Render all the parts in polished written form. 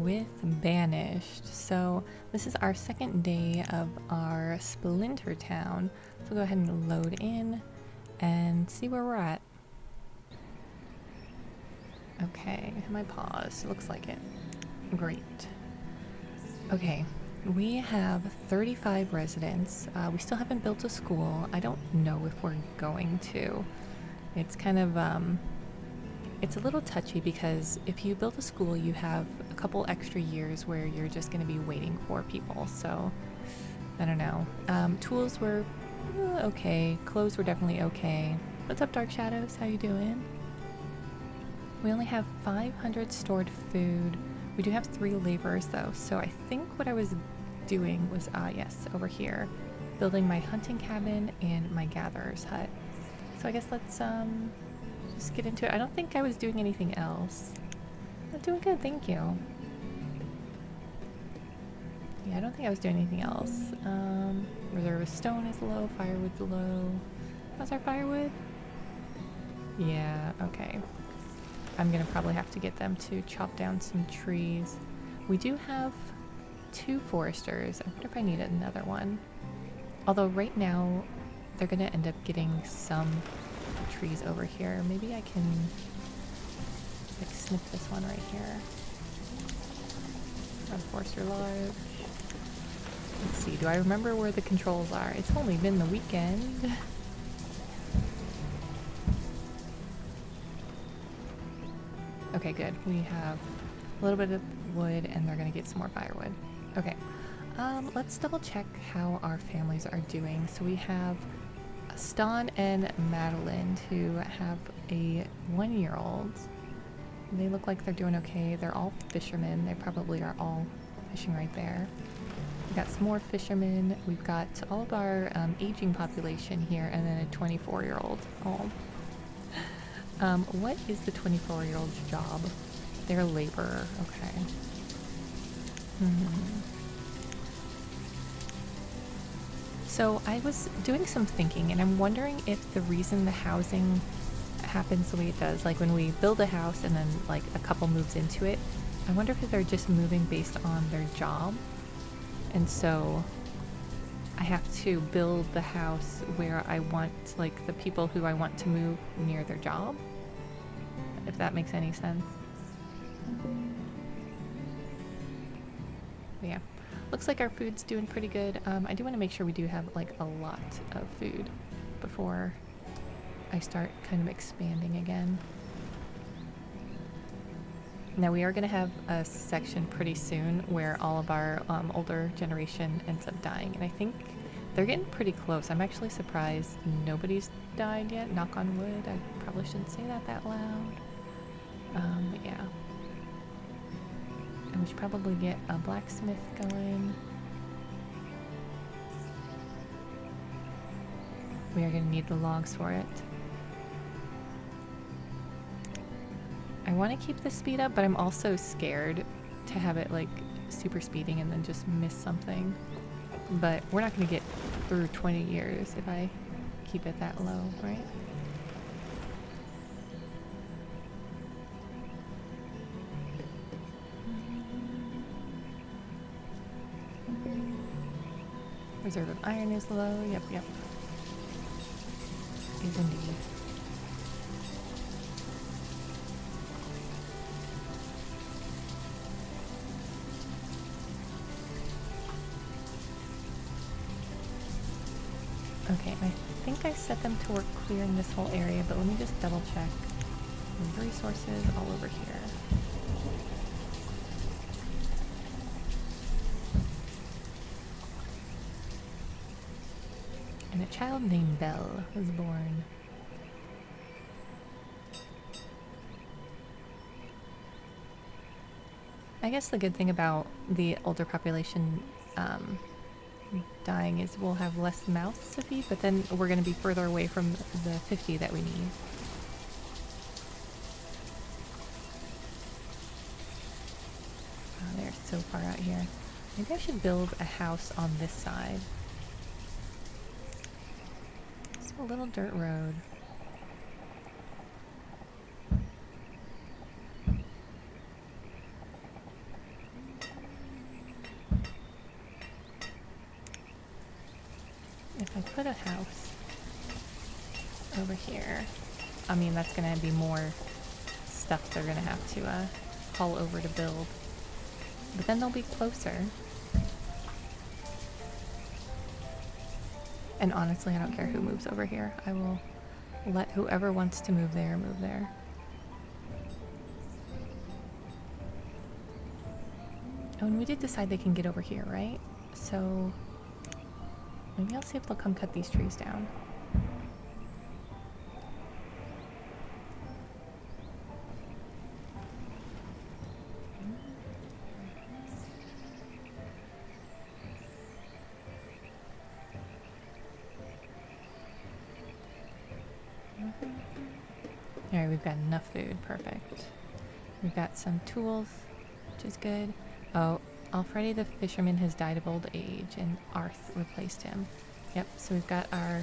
with Banished. So this is our second day of our Splinter Town. So go ahead and load in and see where we're at. Okay, am I paused? Looks like it. Great. Okay, we have 35 residents. We still haven't built a school. I don't know if we're going to. It's kind of, it's a little touchy because if you build a school, you have a couple extra years where you're just going to be waiting for people. So, I don't know. Tools were okay. Clothes were definitely okay. What's up, Dark Shadows? How you doing? We only have 500 stored food. We do have 3 laborers though, so I think what I was doing was, yes, over here, building my hunting cabin and my gatherer's hut. So I guess let's just get into it. I don't think I was doing anything else. I'm doing good, thank you. Yeah, I don't think I was doing anything else. Reserve of stone is low, firewood's low. How's our firewood? Yeah, okay. I'm gonna probably have to get them to chop down some trees. We do have 2 foresters. I wonder if I need another one. Although right now they're gonna end up getting some trees over here. Maybe I can like snip this one right here. Run forester large. Let's see, do I remember where the controls are? It's only been the weekend. Okay, good. We have a little bit of wood and they're gonna get some more firewood. Okay, let's double check how our families are doing. So we have Stan and Madeline who have a 1-year-old. They look like they're doing okay. They're all fishermen. They probably are all fishing right there. We've got some more fishermen. We've got all of our aging population here and then a 24-year-old. Oh. What is the 24-year-old's job? They're a laborer. Okay. So I was doing some thinking and I'm wondering if the reason the housing happens the way it does, like when we build a house and then like a couple moves into it, I wonder if they're just moving based on their job. And so I have to build the house where I want, like the people who I want to move near their job. If that makes any sense. But yeah, looks like our food's doing pretty good. I do want to make sure we do have like a lot of food before I start kind of expanding again. Now we are going to have a section pretty soon where all of our older generation ends up dying, and I think they're getting pretty close. I'm actually surprised nobody's died yet. Knock on wood. I probably shouldn't say that loud. But yeah. And we should probably get a blacksmith going. We are going to need the logs for it. I want to keep the speed up, but I'm also scared to have it like super speeding and then just miss something. But we're not going to get through 20 years if I keep it that low, right? Reserve of iron is low. Yep. Is indeed. Okay, I think I set them to work clearing this whole area, but let me just double check. There's resources all over here. And a child named Belle was born. I guess the good thing about the older population dying is we'll have less mouths to feed, but then we're going to be further away from the 50 that we need. Oh, they're so far out here. Maybe I should build a house on this side. Just a little dirt road. put a house over here. I mean, that's gonna be more stuff they're gonna have to haul over to build. But then they'll be closer. And honestly, I don't care who moves over here. I will let whoever wants to move there, move there. Oh, and we did decide they can get over here, right? So maybe I'll see if they'll come cut these trees down. Alright, we've got enough food. Perfect. We've got some tools, which is good. Oh, Alfredi the fisherman has died of old age, and Arth replaced him. Yep, so we've got our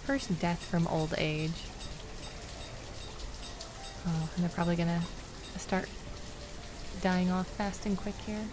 first death from old age. Oh, and they're probably gonna start dying off fast and quick here.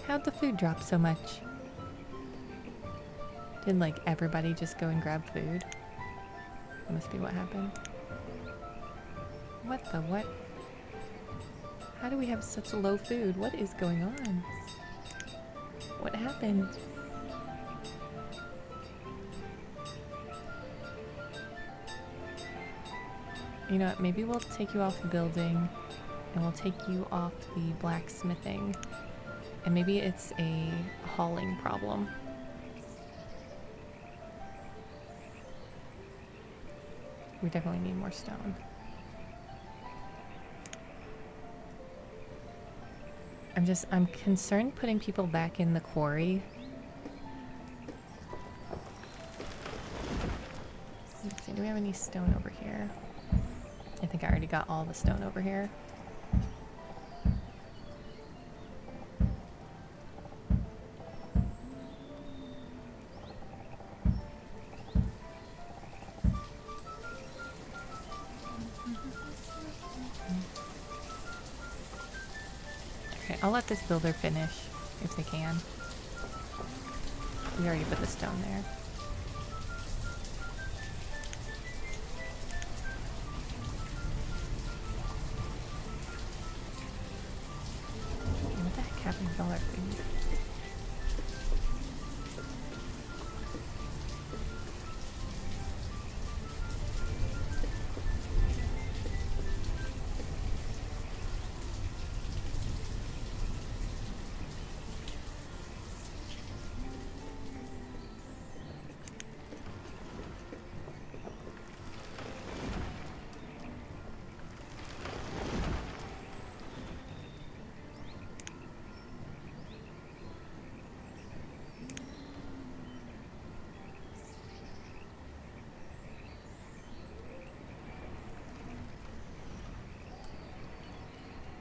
How'd the food drop so much? Did like everybody just go and grab food? That must be what happened. What the what? How do we have such low food? What is going on? What happened? You know what, maybe we'll take you off the building and we'll take you off the blacksmithing. And maybe it's a hauling problem. We definitely need more stone. I'm concerned putting people back in the quarry. Let's see, do we have any stone over here? I think I already got all the stone over here. Okay, I'll let this builder finish if they can. We already put the stone there. What the heck happened with all our food?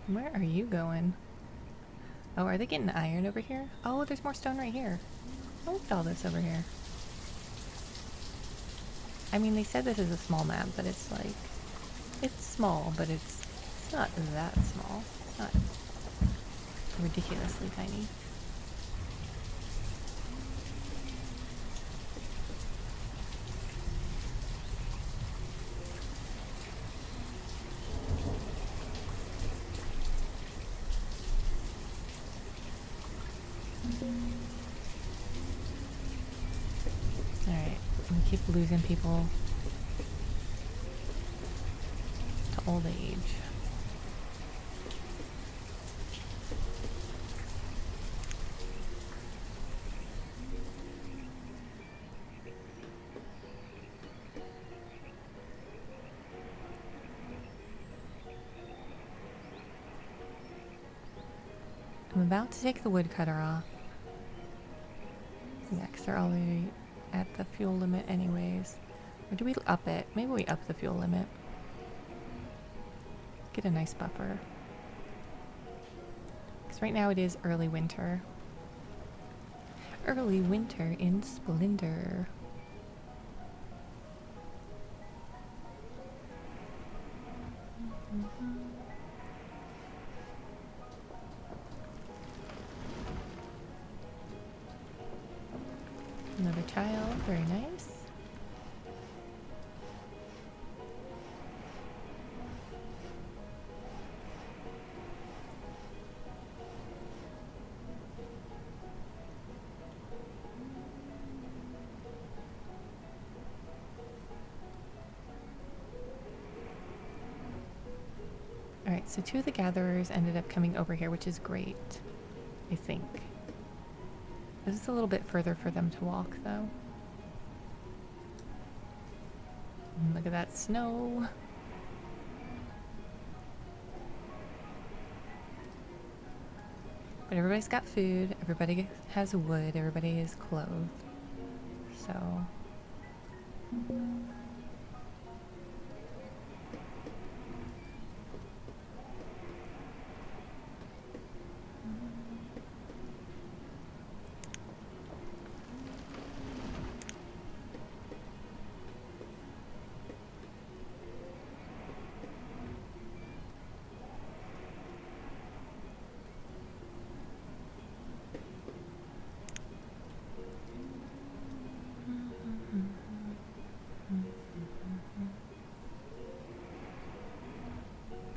Where are you going? Oh, are they getting iron over here? Oh, there's more stone right here. Oh, look at all this over here. I mean, they said this is a small map, but it's like... It's small, but it's not that small. It's not ridiculously tiny. Alright, we keep losing people to old age. I'm about to take the woodcutter off. Yeah, 'cause they're already at the fuel limit anyways. Or do we up it? Maybe we up the fuel limit. Get a nice buffer. Because right now it is early winter. Early winter in splendor. Another child, very nice. Alright, so 2 of the gatherers ended up coming over here, which is great, I think. This is a little bit further for them to walk, though. And look at that snow. But everybody's got food, everybody has wood, everybody is clothed. So...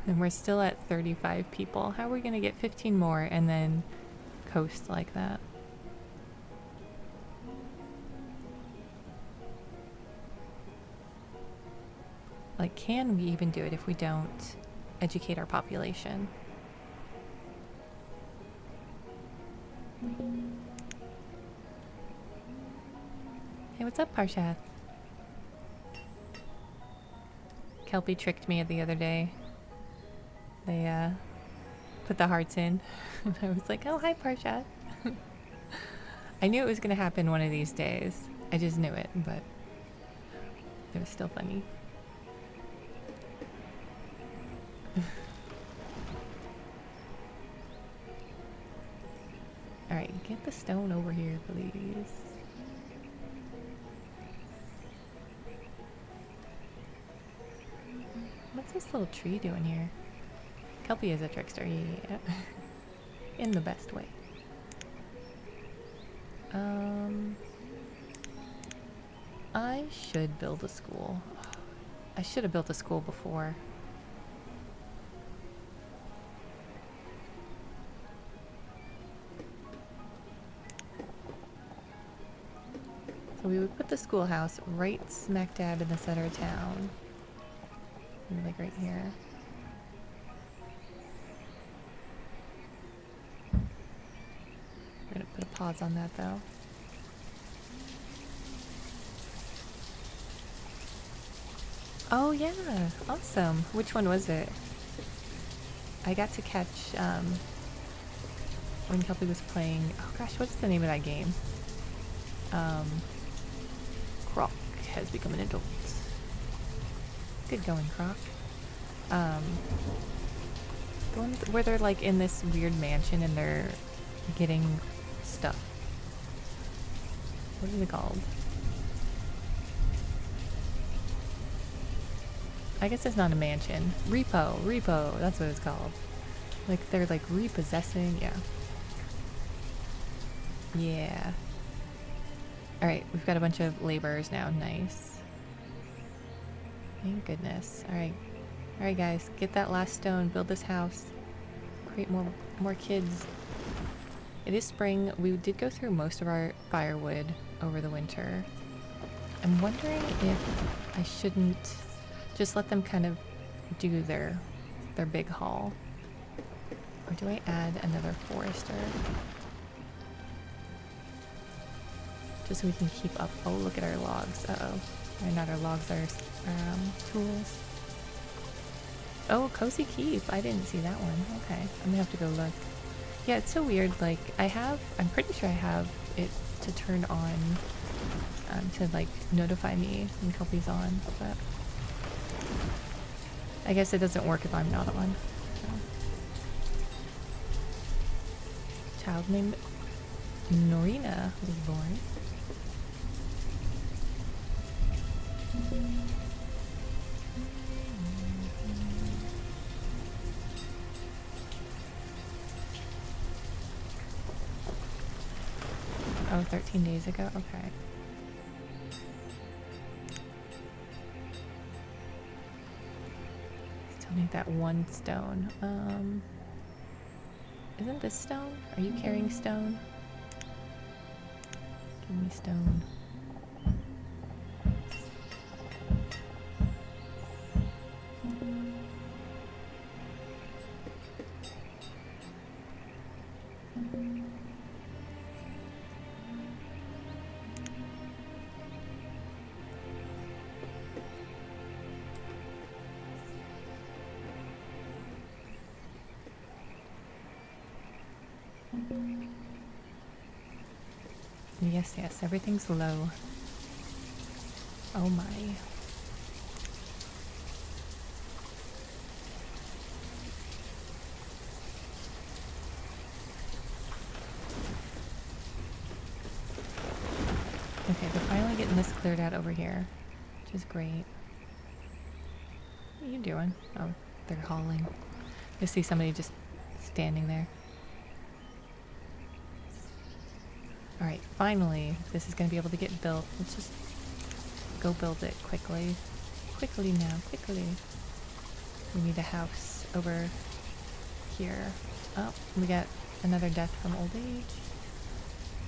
And we're still at 35 people. How are we going to get 15 more and then coast like that? Like, can we even do it if we don't educate our population? Hey, what's up, Parshath? Kelpie tricked me the other day. They put the hearts in. And I was like, oh, hi, Parshath. I knew it was going to happen one of these days. I just knew it, but it was still funny. Alright, get the stone over here, please. What's this little tree doing here? Kelpie is a trickster, yeah. In the best way. I should build a school. I should have built a school before. So we would put the schoolhouse right smack dab in the center of town. Like right here. We're gonna put a pause on that though. Oh yeah, awesome. Which one was it? I got to catch when Kelpie was playing, oh gosh, what's the name of that game? Croc has become an adult. Good going, Croc. The one where they're like in this weird mansion and they're getting stuff. What is it called? I guess it's not a mansion. Repo, that's what it's called. Like they're like repossessing, yeah. Yeah. Alright, we've got a bunch of laborers now, nice. Thank goodness. Alright. Alright guys, get that last stone, build this house. Create more kids. It is spring. We did go through most of our firewood over the winter. I'm wondering if I shouldn't just let them kind of do their big haul. Or do I add another forester? Just so we can keep up. Oh, look at our logs. Uh-oh. Or not our logs, our tools. Oh, Cozy Keep. I didn't see that one. Okay. I'm gonna have to go look. Yeah, it's so weird. Like, I'm pretty sure I have it to turn on, to like notify me when Kelpie's on, but I guess it doesn't work if I'm not on. So. Child named Norina was born. Oh, 13 days ago? Okay. Still need that one stone. Isn't this stone? Are you carrying stone? Give me stone. Yes, yes, everything's low. Oh my. Okay, we're finally getting this cleared out over here, which is great. What are you doing? Oh, they're hauling. You see somebody just standing there. Alright, finally, this is going to be able to get built. Let's just go build it quickly. Quickly now, quickly. We need a house over here. Oh, we got another death from old age.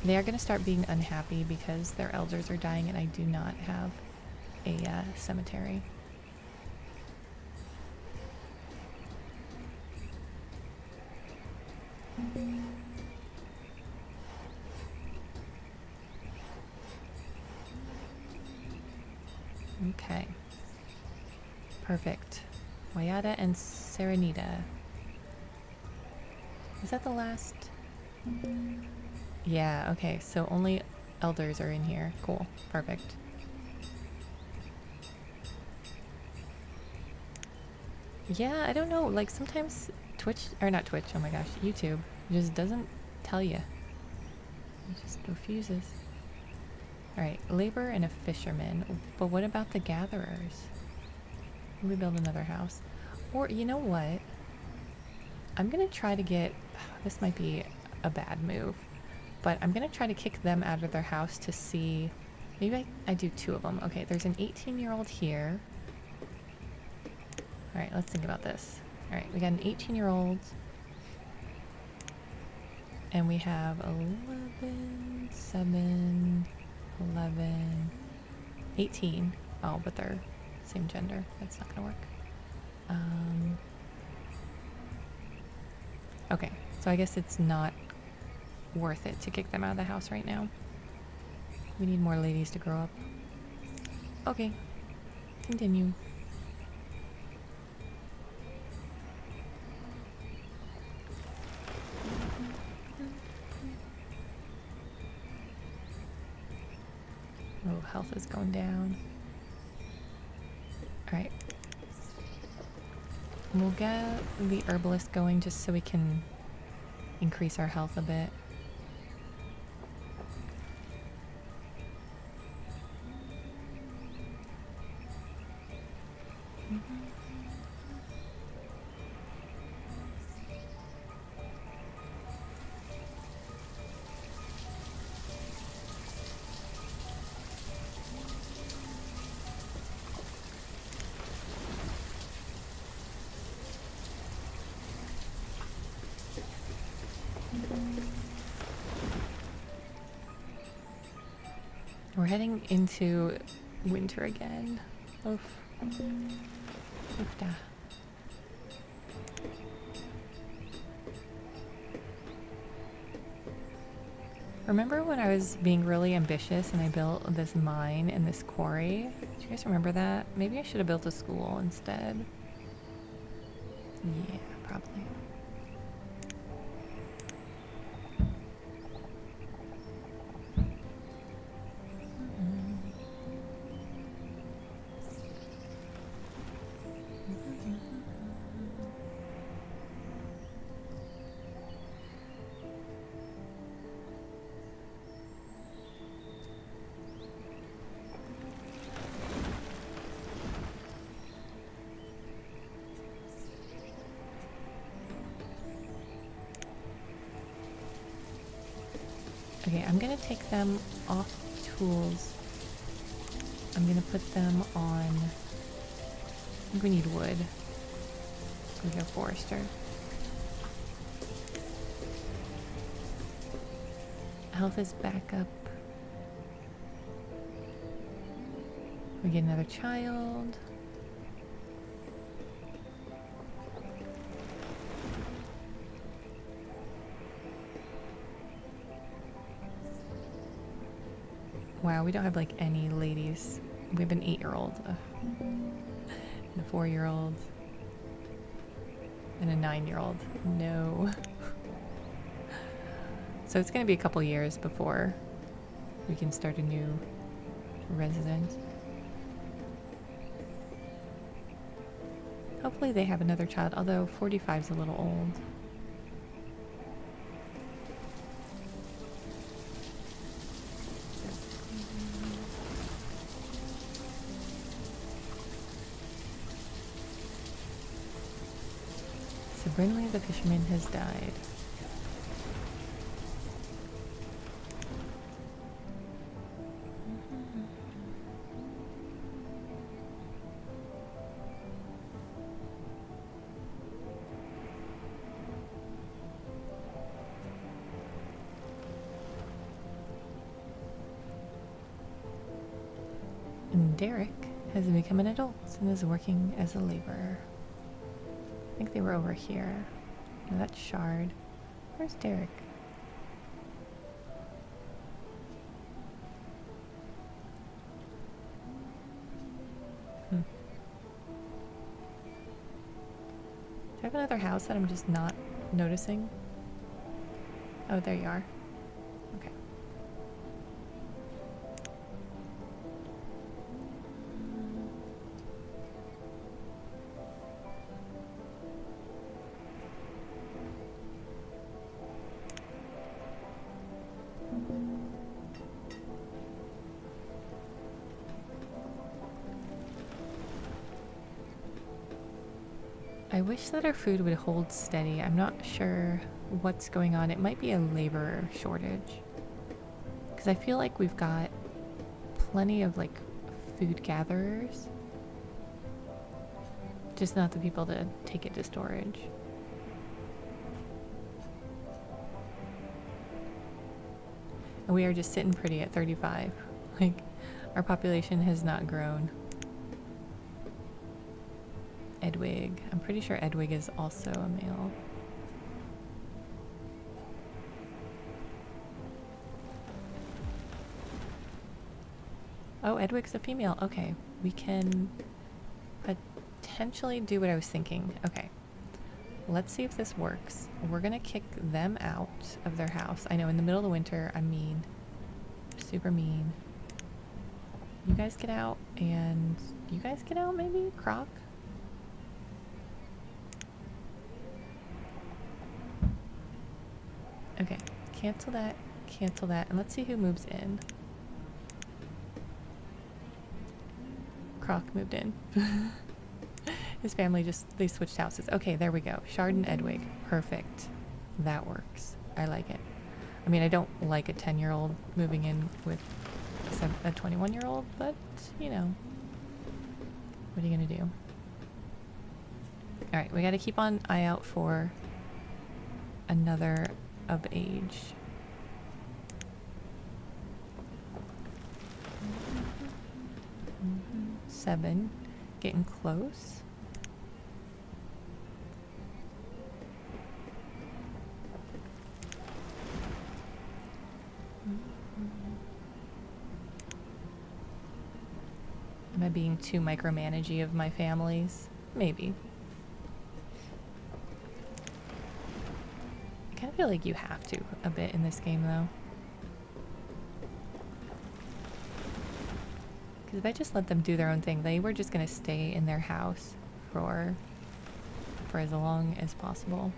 They are going to start being unhappy because their elders are dying and I do not have a cemetery. Okay. Perfect. Wayada and Serenita. Is that the last? Yeah, okay. So only elders are in here. Cool. Perfect. Yeah, I don't know. Like sometimes Twitch, or not Twitch, oh my gosh, YouTube just doesn't tell you. It just refuses. Alright, labor and a fisherman. But what about the gatherers? We build another house. Or, you know what? I'm gonna try to get... This might be a bad move. But I'm gonna try to kick them out of their house to see... Maybe I do two of them. Okay, there's an 18-year-old here. Alright, let's think about this. Alright, we got an 18-year-old. And we have 11, 7... 11, 18. Oh, but they're same gender. That's not gonna work. Okay, so I guess it's not worth it to kick them out of the house right now. We need more ladies to grow up. Okay, continue. Oh, health is going down. Alright. We'll get the herbalist going just so we can increase our health a bit. We're heading into winter again. Oof. Oofda. Remember when I was being really ambitious and I built this mine and this quarry? Do you guys remember that? Maybe I should have built a school instead. Yeah, probably. Okay, I'm gonna take them off tools. I'm gonna put them on... I think we need wood. We go forester. Health is back up. We get another child. Wow, we don't have like any ladies. We have an 8-year-old, and a 4-year-old, and a 9-year-old. No. So it's gonna be a couple years before we can start a new residence. Hopefully they have another child, although 45 is a little old. So Brinley the fisherman has died. And Derek has become an adult and is working as a laborer. I think they were over here. No, that's Shard. Where's Derek? Do I have another house that I'm just not noticing? Oh, there you are. Okay. I wish that our food would hold steady. I'm not sure what's going on. It might be a labor shortage. Because I feel like we've got plenty of like food gatherers. Just not the people to take it to storage. And we are just sitting pretty at 35. Like, our population has not grown. Edwig. I'm pretty sure Edwig is also a male. Oh, Edwig's a female. Okay. We can potentially do what I was thinking. Okay. Let's see if this works. We're gonna kick them out of their house. I know in the middle of the winter, I'm mean. Super mean. You guys get out, and you guys get out maybe? Croc? Okay, cancel that, and let's see who moves in. Croc moved in. His family they switched houses. Okay, there we go. Shard and Edwig. Perfect. That works. I like it. I mean, I don't like a 10-year-old moving in with a 21-year-old, but, you know. What are you gonna do? Alright, we gotta keep an eye out for another of age. Mm-hmm. 7. Getting close. Am I being too micromanagey of my families? Maybe. I kind of feel like you have to a bit in this game, though. Because if I just let them do their own thing, they were just going to stay in their house for as long as possible.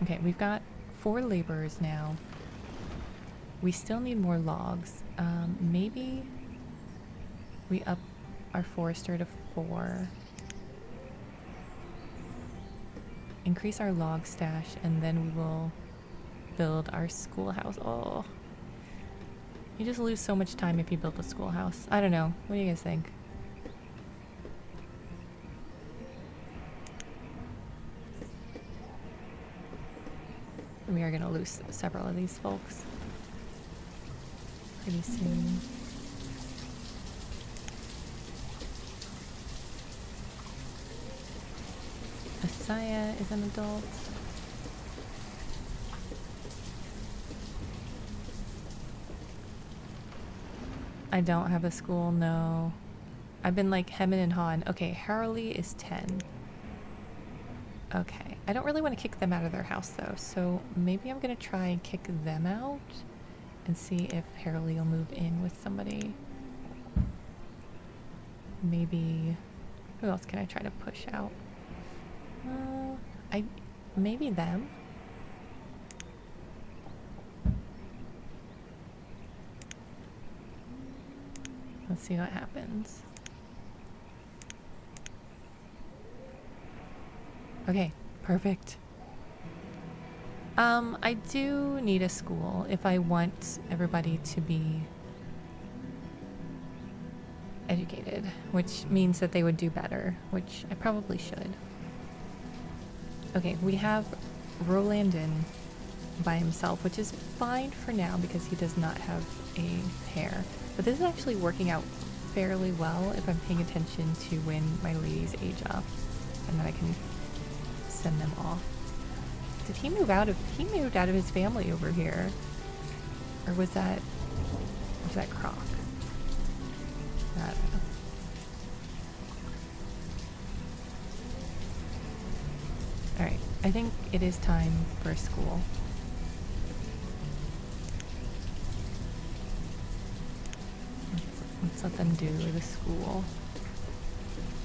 Okay, we've got 4 laborers now. We still need more logs. Maybe we up our forester to 4. increase our log stash, and then we will build our schoolhouse. Oh, you just lose so much time if you build a schoolhouse. I don't know. What do you guys think? We are going to lose several of these folks pretty soon. Asaya is an adult. I don't have a school, no. I've been like hemming and hawing. Okay, Harley is 10. Okay, I don't really want to kick them out of their house though, so maybe I'm gonna try and kick them out and see if Harley will move in with somebody. Maybe, who else can I try to push out? Maybe them. Let's see what happens. Okay, perfect. I do need a school if I want everybody to be educated, which means that they would do better, which I probably should. Okay, we have Rolandin by himself, which is fine for now because he does not have a pair. But this is actually working out fairly well if I'm paying attention to when my ladies age up, and then I can send them off. Did he move out of? He moved out of his family over here, or was that Croc? I don't know. All right, I think it is time for school. Let's let them do the school.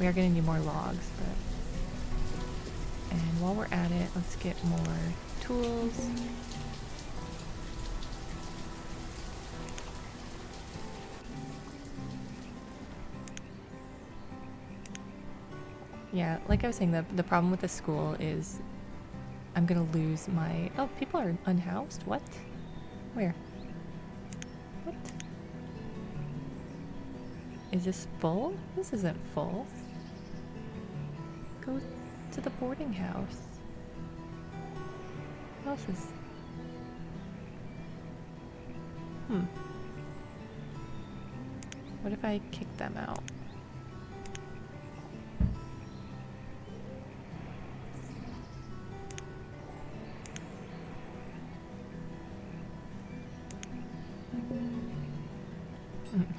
We are going to need more logs, but... And while we're at it, let's get more tools. Yeah, like I was saying, the problem with the school is I'm going to lose my... Oh, people are unhoused? What? Where? What? Is this full? This isn't full. Go to the boarding house. What else is... What if I kick them out?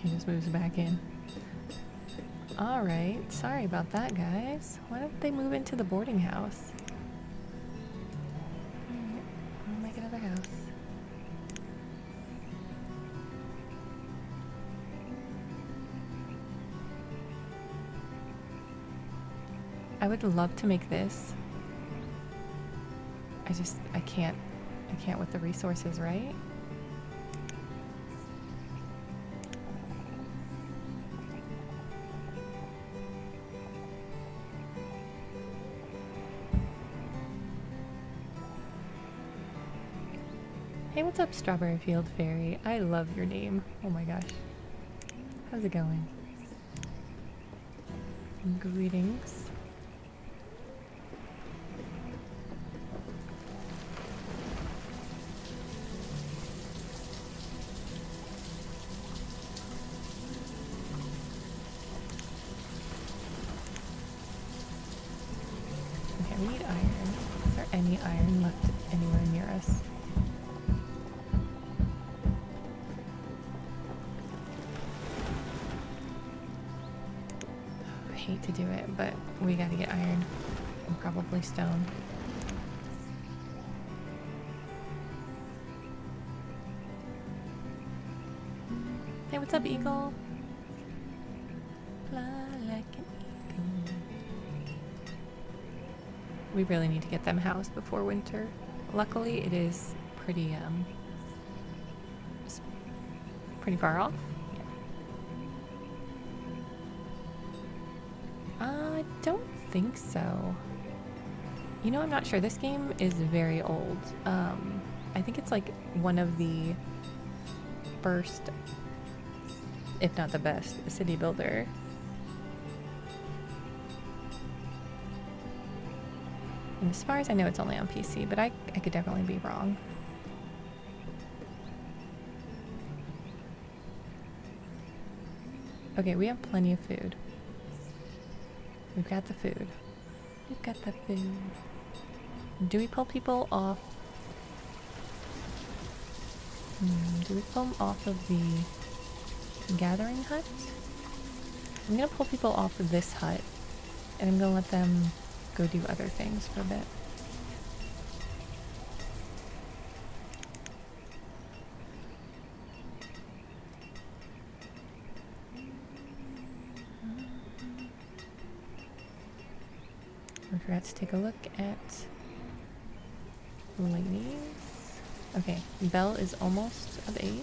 He just moves back in. Alright, sorry about that, guys. Why don't they move into the boarding house? Alright, we'll make another house. I would love to make this. I can't with the resources, right? Hey, what's up, Strawberry Field Fairy? I love your name. Oh my gosh. How's it going? Greetings. Okay, we need iron. Is there any iron left anywhere near us? Hate to do it, but we gotta get iron and probably stone. Hey, what's up, eagle? Fly like an eagle. We really need to get them housed before winter. Luckily, it is pretty pretty far off. I don't think so. You know, I'm not sure. This game is very old. I think it's like one of the first, if not the best, city builder. And as far as I know, it's only on PC, but I could definitely be wrong. Okay, we have plenty of food. We've got the food. We've got the food. Do we pull people off? Do we pull them off of the gathering hut? I'm gonna pull people off of this hut, and I'm gonna let them go do other things for a bit. I forgot to take a look at ladies. Okay, Belle is almost of age.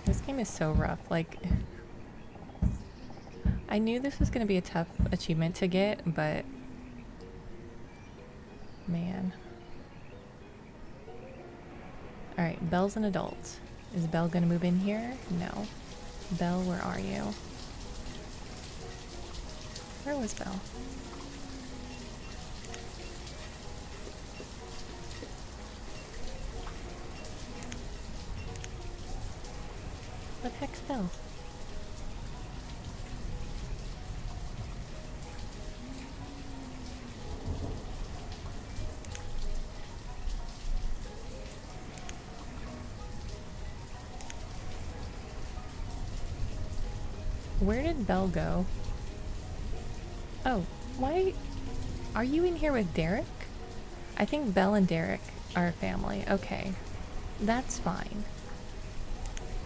This game is so rough. Like, I knew this was going to be a tough achievement to get, but man. Alright, Belle's an adult. Is Belle gonna move in here? No. Belle, where are you? Where was Belle? What the heck's Belle? Where did Belle go? Oh, why are you in here with Derek? I think Belle and Derek are a family. Okay. That's fine.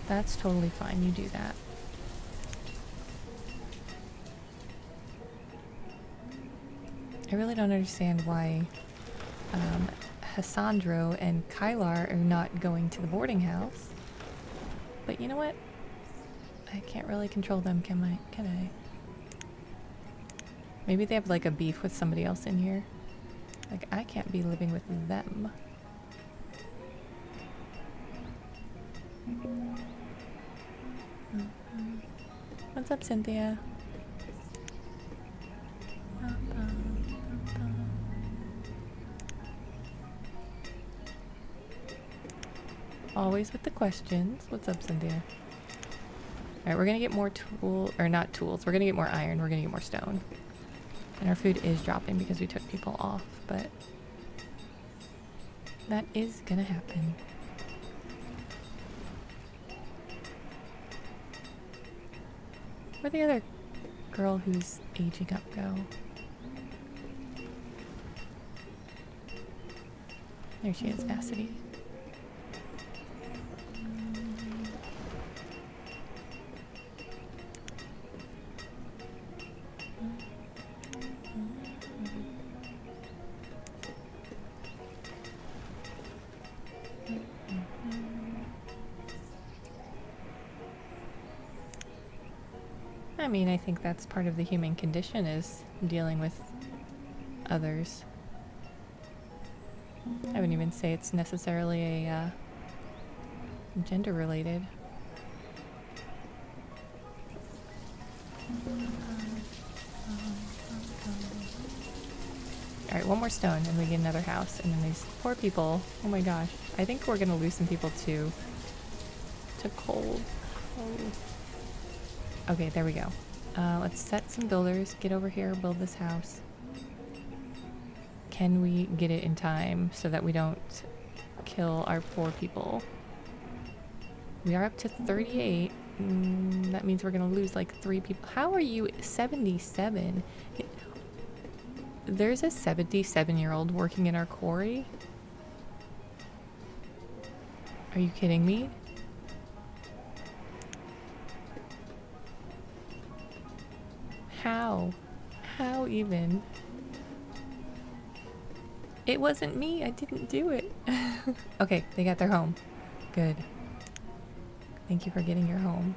That's totally fine. You do that. I really don't understand why Hassandro and Kylar are not going to the boarding house. But you know what? I can't really control them, can I? Maybe they have like a beef with somebody else in here. Like, I can't be living with them. What's up, Cynthia? Always with the questions. What's up, Cynthia? Alright, we're gonna get more or not tools. We're gonna get more iron. We're gonna get more stone. And our food is dropping because we took people off, but that is gonna happen. Where'd the other girl who's aging up go? There she is, Vassity. I mean, I think that's part of the human condition, is dealing with others. I wouldn't even say it's necessarily a gender related. Alright, one more stone and we get another house, and then these poor people, oh my gosh. I think we're gonna lose some people to cold. Oh. Okay, there we go. Let's set some builders, get over here, build this house. Can we get it in time so that we don't kill our poor people? We are up to 38. That means we're gonna lose like 3 people. How are you 77? There's a 77-year-old working in our quarry? Are you kidding me? How? How even? It wasn't me. I didn't do it. Okay, they got their home. Good. Thank you for getting your home.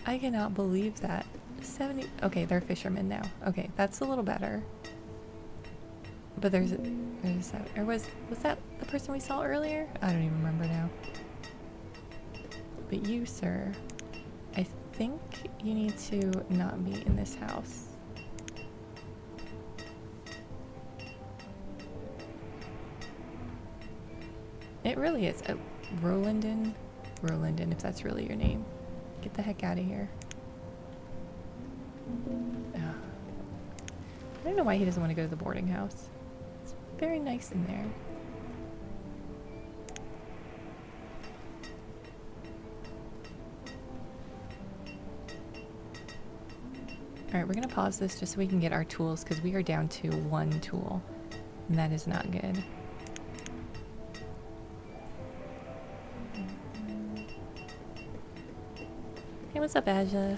I cannot believe that. 70. Okay, they're fishermen now. Okay, that's a little better. But there's that. Or was that the person we saw earlier? I don't even remember now. But you, sir, I think you need to not be in this house. It really is. Rolandin, if that's really your name. Get the heck out of here. Ugh. I don't know why he doesn't want to go to the boarding house. It's very nice in there. Alright, we're going to pause this just so we can get our tools because we are down to 1 tool. And that is not good. Hey, what's up, Aja?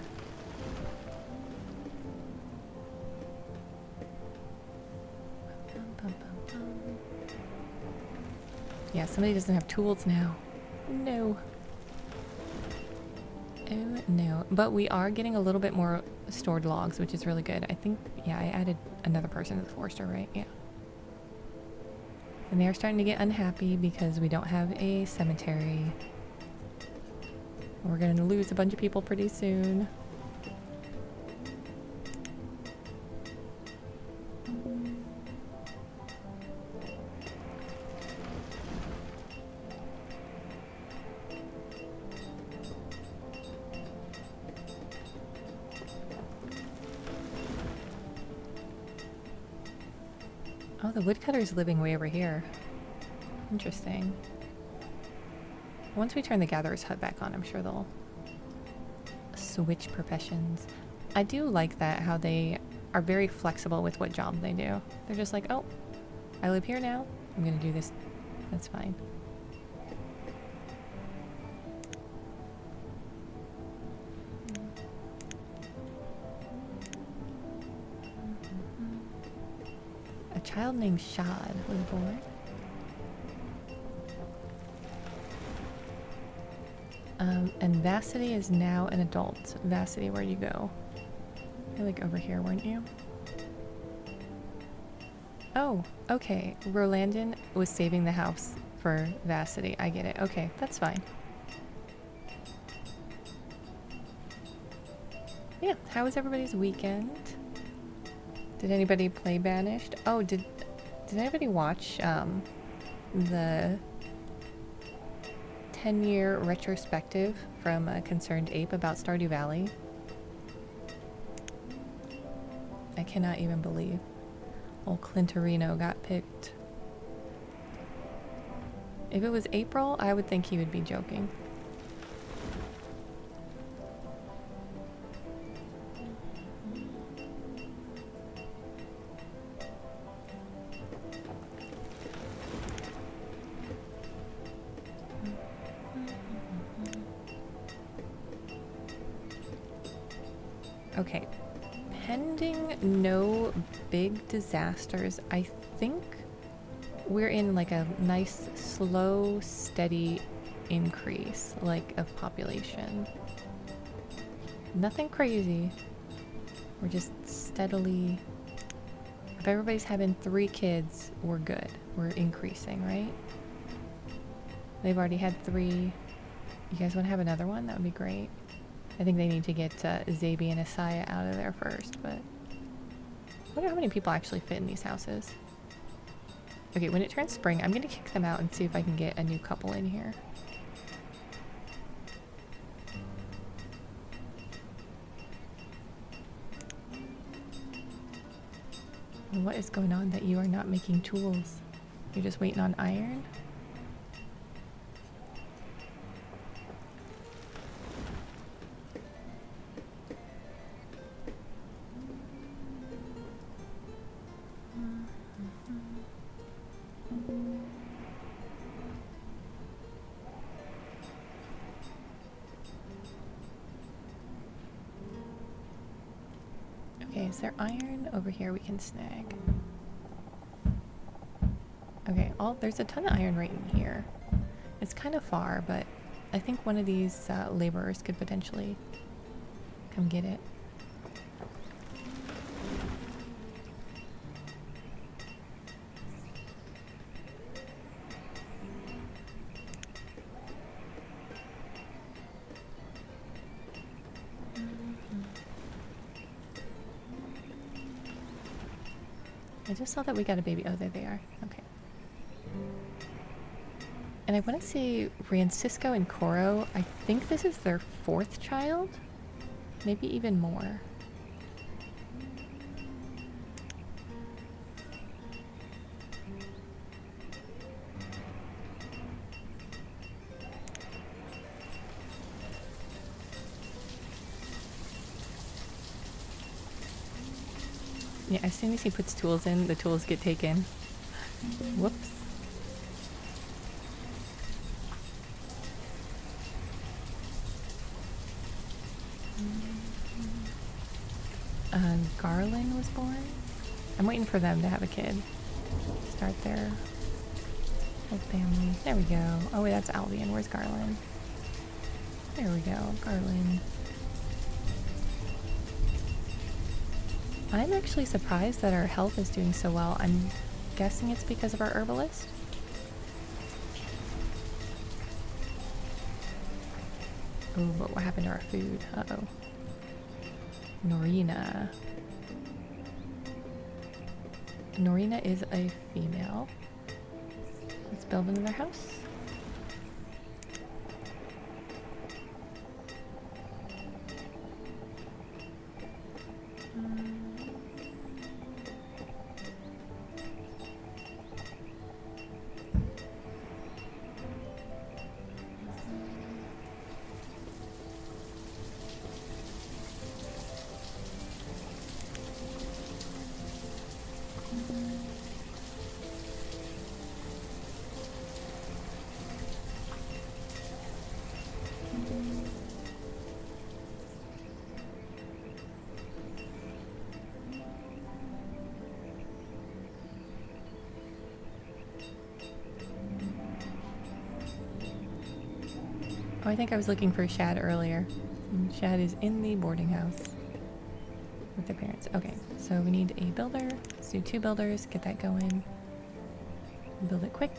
Yeah, somebody doesn't have tools now. No. Oh, no. But we are getting a little bit more stored logs, which is really good. I think, yeah, I added another person to the forester, right? Yeah. And they are starting to get unhappy because we don't have a cemetery. We're going to lose a bunch of people pretty soon. Oh, the woodcutter's living way over here. Interesting. Once we turn the gatherer's hut back on, I'm sure they'll switch professions. I do like that, how they are very flexible with what job they do. They're just like, oh, I live here now. I'm gonna do this. That's fine. A child named Shad was born. And Vassity is now an adult. Vassity, where'd you go? You're like over here, weren't you? Oh, okay. Rolandin was saving the house for Vassity. I get it. Okay, that's fine. Yeah, how was everybody's weekend? Did anybody play Banished? Oh, did anybody watch the 10-year retrospective from a Concerned Ape about Stardew Valley? I cannot even believe old Clintorino got picked. If it was April, I would think he would be joking. Okay, pending no big disasters, I think we're in like a nice, slow, steady increase, like, of population. Nothing crazy. We're just steadily... If everybody's having 3 kids, we're good. We're increasing, right? They've already had 3. You guys want to have another one? That would be great. I think they need to get Zabi and Asaya out of there first, but... I wonder how many people actually fit in these houses. Okay, when it turns spring, I'm gonna kick them out and see if I can get a new couple in here. What is going on that you are not making tools? You're just waiting on iron? is there iron over here we can snag? Okay, there's a ton of iron right in here. It's kind of far, but I think one of these laborers could potentially come get it. I just saw that we got a baby. Oh, there they are. Okay. And I want to say Francisco and Coro, I think this is their 4th child? Maybe even more. Yeah, as soon as he puts tools in, the tools get taken. Whoops. Garland was born. I'm waiting for them to have a kid. Start their whole family. There we go. Oh wait, that's Albion. Where's Garland? There we go, Garland. I'm actually surprised that our health is doing so well. I'm guessing it's because of our herbalist. Oh, but what happened to our food? Uh-oh. Norina. Norina is a female. Let's build another house. Oh, I think I was looking for Shad earlier. And Shad is in the boarding house with their parents. Okay, so we need a builder. Let's do 2 builders, get that going. Build it quick.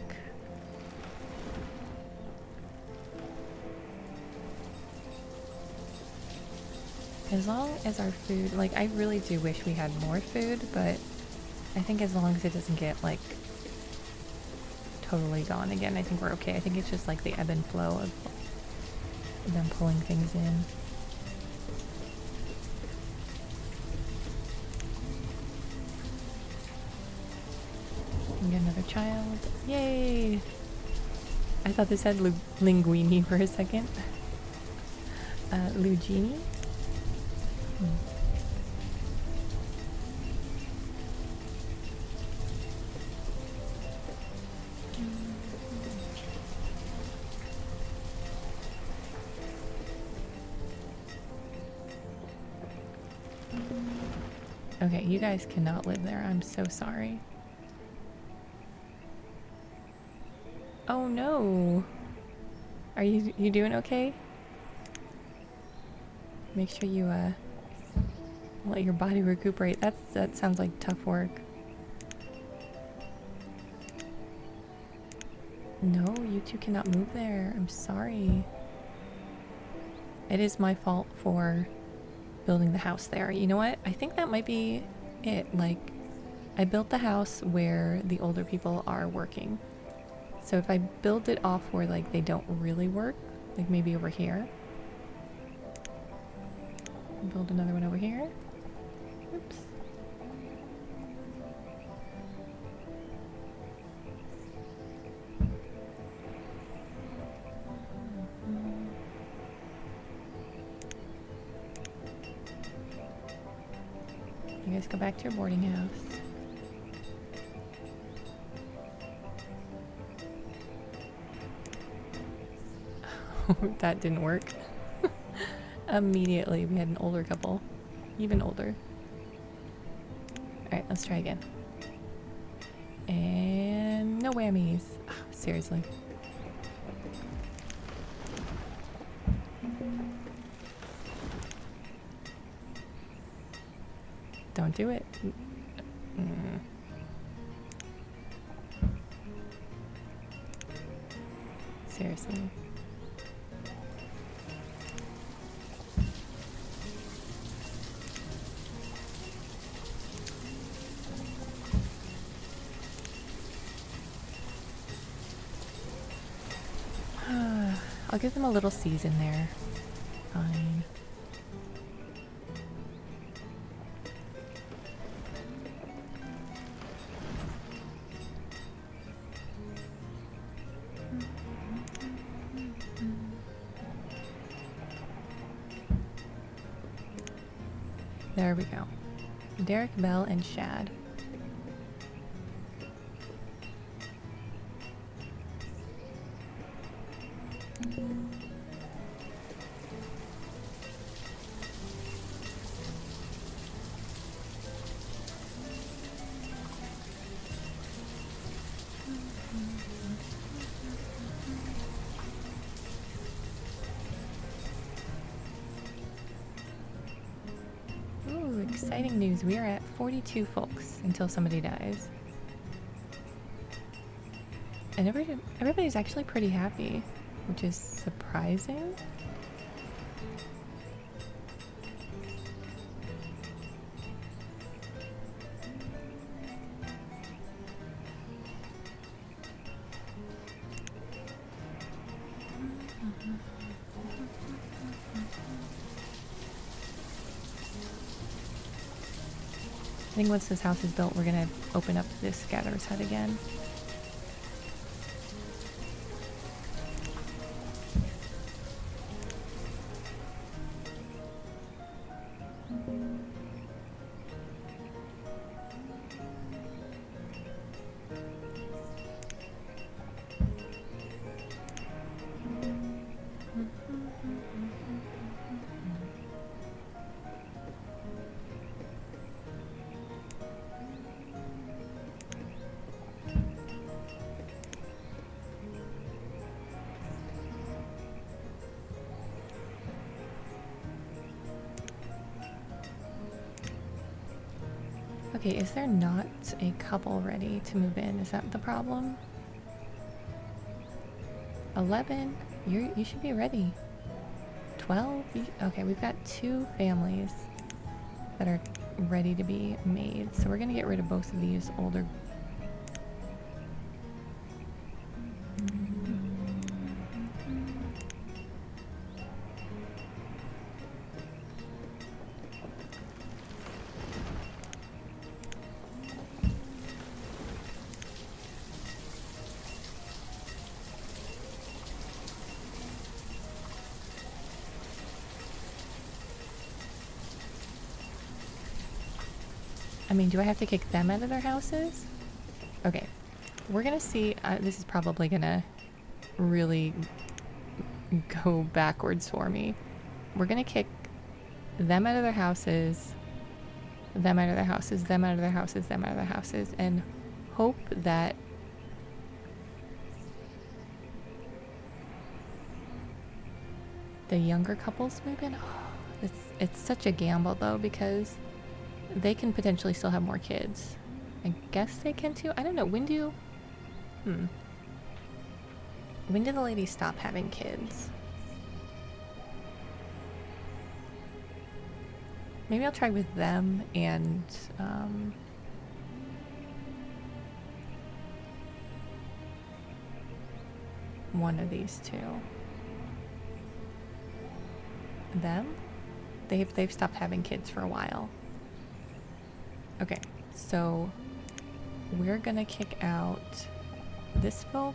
As long as our food, like, I really do wish we had more food, but I think as long as it doesn't get, like, totally gone again, I think we're okay. I think it's just like the ebb and flow of them pulling things in. We got another child. Yay! I thought this had linguini for a second. Lugini? Okay, you guys cannot live there. I'm so sorry. Oh no! Are you doing okay? Make sure you let your body recuperate. That sounds like tough work. No, you two cannot move there. I'm sorry. It is my fault for building the house there. You know what? I think that might be it. Like, I built the house where the older people are working. So if I build it off where, like, they don't really work, like maybe over here. Build another one over here. Oops. You guys go back to your boarding house. That didn't work. Immediately we had an older couple. Even older. Alright, let's try again. And no whammies. Oh, seriously. Don't do it. Seriously. I'll give them a little season there. Fine. There we go. Derek, Bell, and Shad. Ooh, exciting news. We are at 42 folks until somebody dies. And everybody's actually pretty happy, which is surprising. I think once this house is built, we're gonna open up this gatherer's hut again. Okay, is there not a couple ready to move in? Is that the problem? 11? You should be ready. 12? Okay, we've got 2 families that are ready to be made. So we're gonna get rid of both of these older. I mean, do I have to kick them out of their houses? Okay, we're gonna see. This is probably gonna really go backwards for me. We're gonna kick them out of their houses, them out of their houses, them out of their houses, them out of their houses, and hope that the younger couples move in. Oh, it's such a gamble though, because they can potentially still have more kids. I guess they can too. I don't know. When do the ladies stop having kids? Maybe I'll try with them and one of these two. Them? They've stopped having kids for a while. Okay, so we're gonna kick out this folk,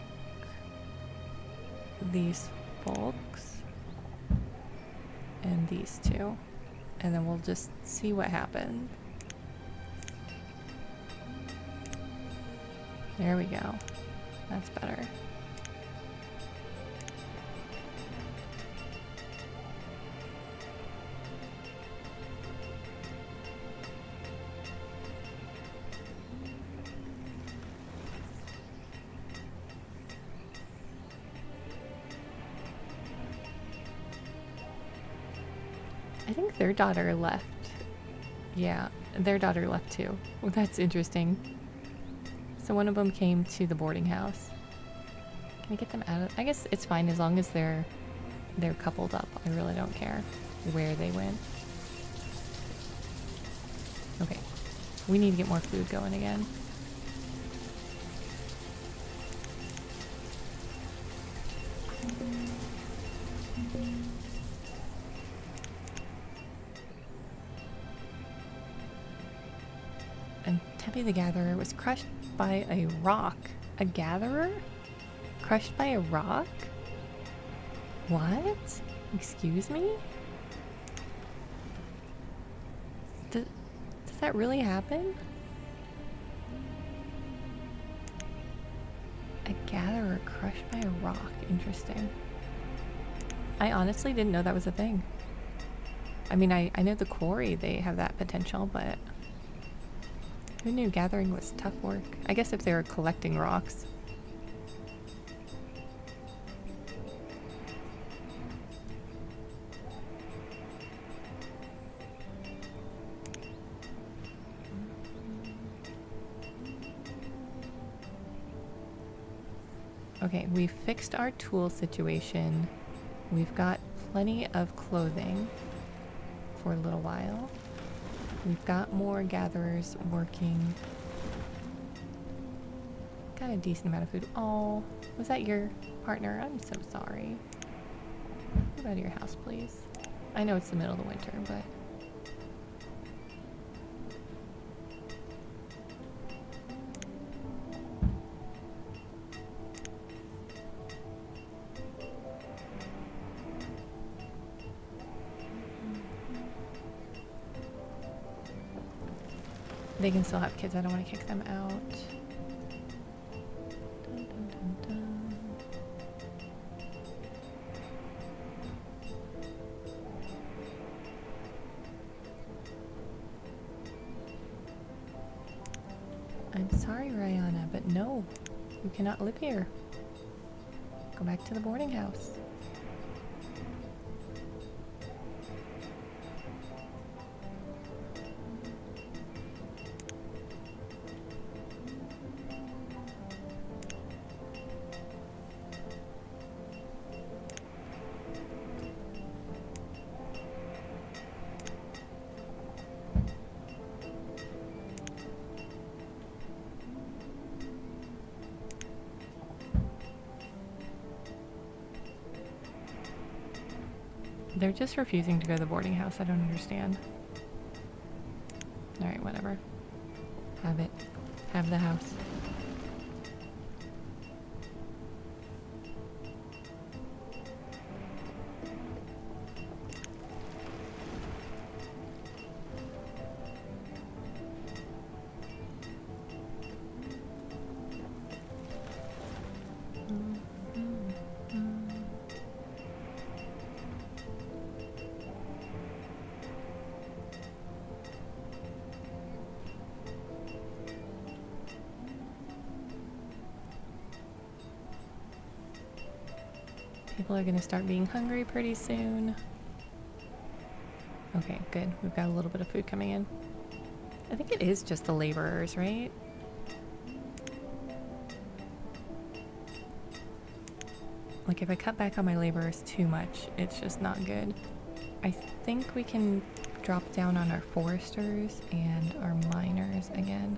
these folks, and these two. And then we'll just see what happens. There we go. That's better. I think their daughter left. Yeah, their daughter left too. Well, that's interesting. So one of them came to the boarding house. Can I get them out of... I guess it's fine as long as they're coupled up. I really don't care where they went. Okay. We need to get more food going again. And Tepi the Gatherer was crushed by a rock. A gatherer? Crushed by a rock? What? Excuse me? Does that really happen? A gatherer crushed by a rock. Interesting. I honestly didn't know that was a thing. I mean, I know the quarry, they have that potential, but who knew gathering was tough work? I guess if they were collecting rocks. Okay, we've fixed our tool situation. We've got plenty of clothing for a little while. We've got more gatherers working. Got a decent amount of food. Oh, was that your partner? I'm so sorry. Go out of your house, please. I know it's the middle of the winter, but... they can still have kids. I don't want to kick them out. Dun, dun, dun, dun. I'm sorry, Rihanna, but no. You cannot live here. Go back to the boarding house. They're just refusing to go to the boarding house. I don't understand. Alright, whatever. Have it. Have the house. People are going to start being hungry pretty soon. Okay, good. We've got a little bit of food coming in. I think it is just the laborers, right? Like if I cut back on my laborers too much, it's just not good. I think we can drop down on our foresters and our miners again.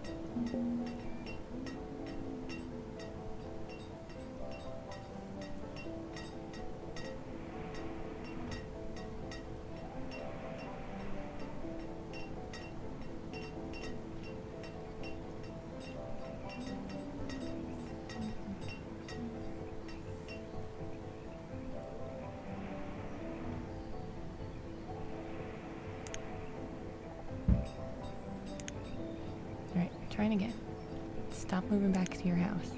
Trying again. Stop moving back to your house.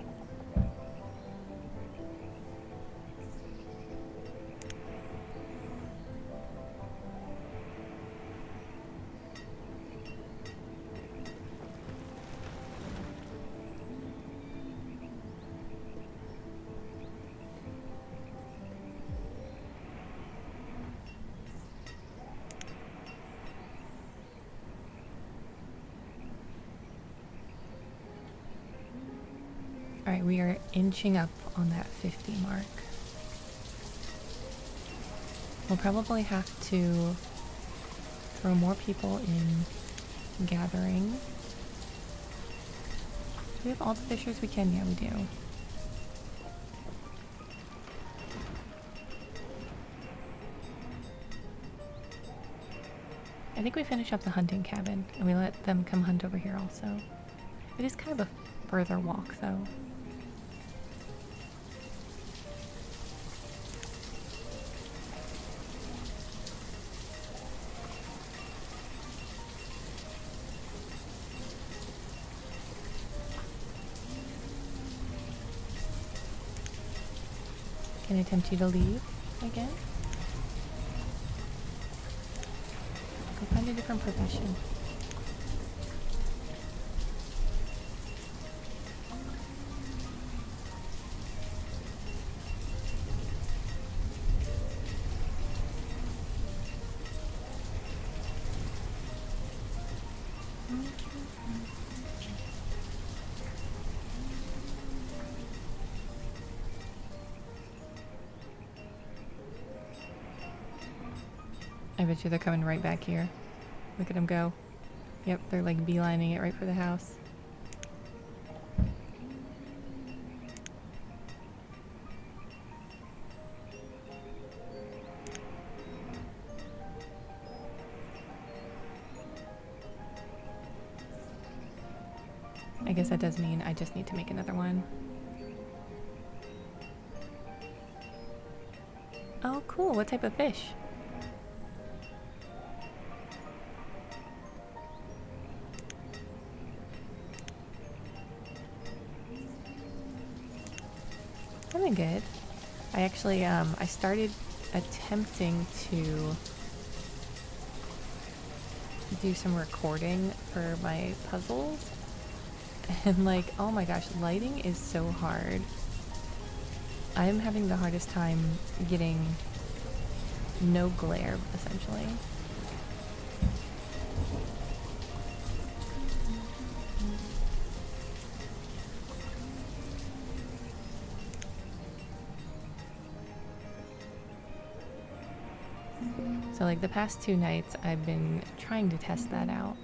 Alright, we are inching up on that 50 mark. We'll probably have to throw more people in gathering. Do we have all the fishers we can? Yeah, we do. I think we finish up the hunting cabin and we let them come hunt over here also. It is kind of a further walk though. Can I tempt you to leave again? Go find a different profession. I bet you they're coming right back here. Look at them go. Yep, they're like beelining it right for the house. I guess that does mean I just need to make another one. Oh, cool. What type of fish? Something good. I actually, I started attempting to do some recording for my puzzles. And like, oh my gosh, lighting is so hard. I'm having the hardest time getting no glare, essentially. So like the past 2 nights, I've been trying to test that out.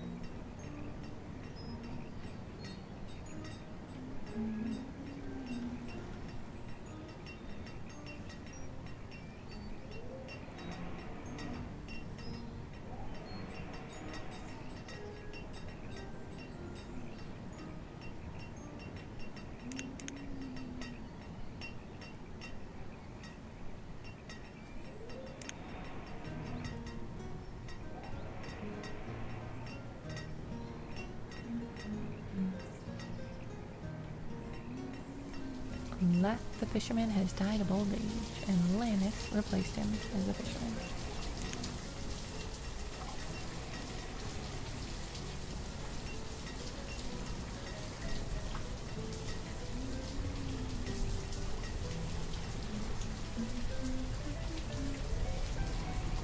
The fisherman has died of old age, and Lannis replaced him as the fisherman.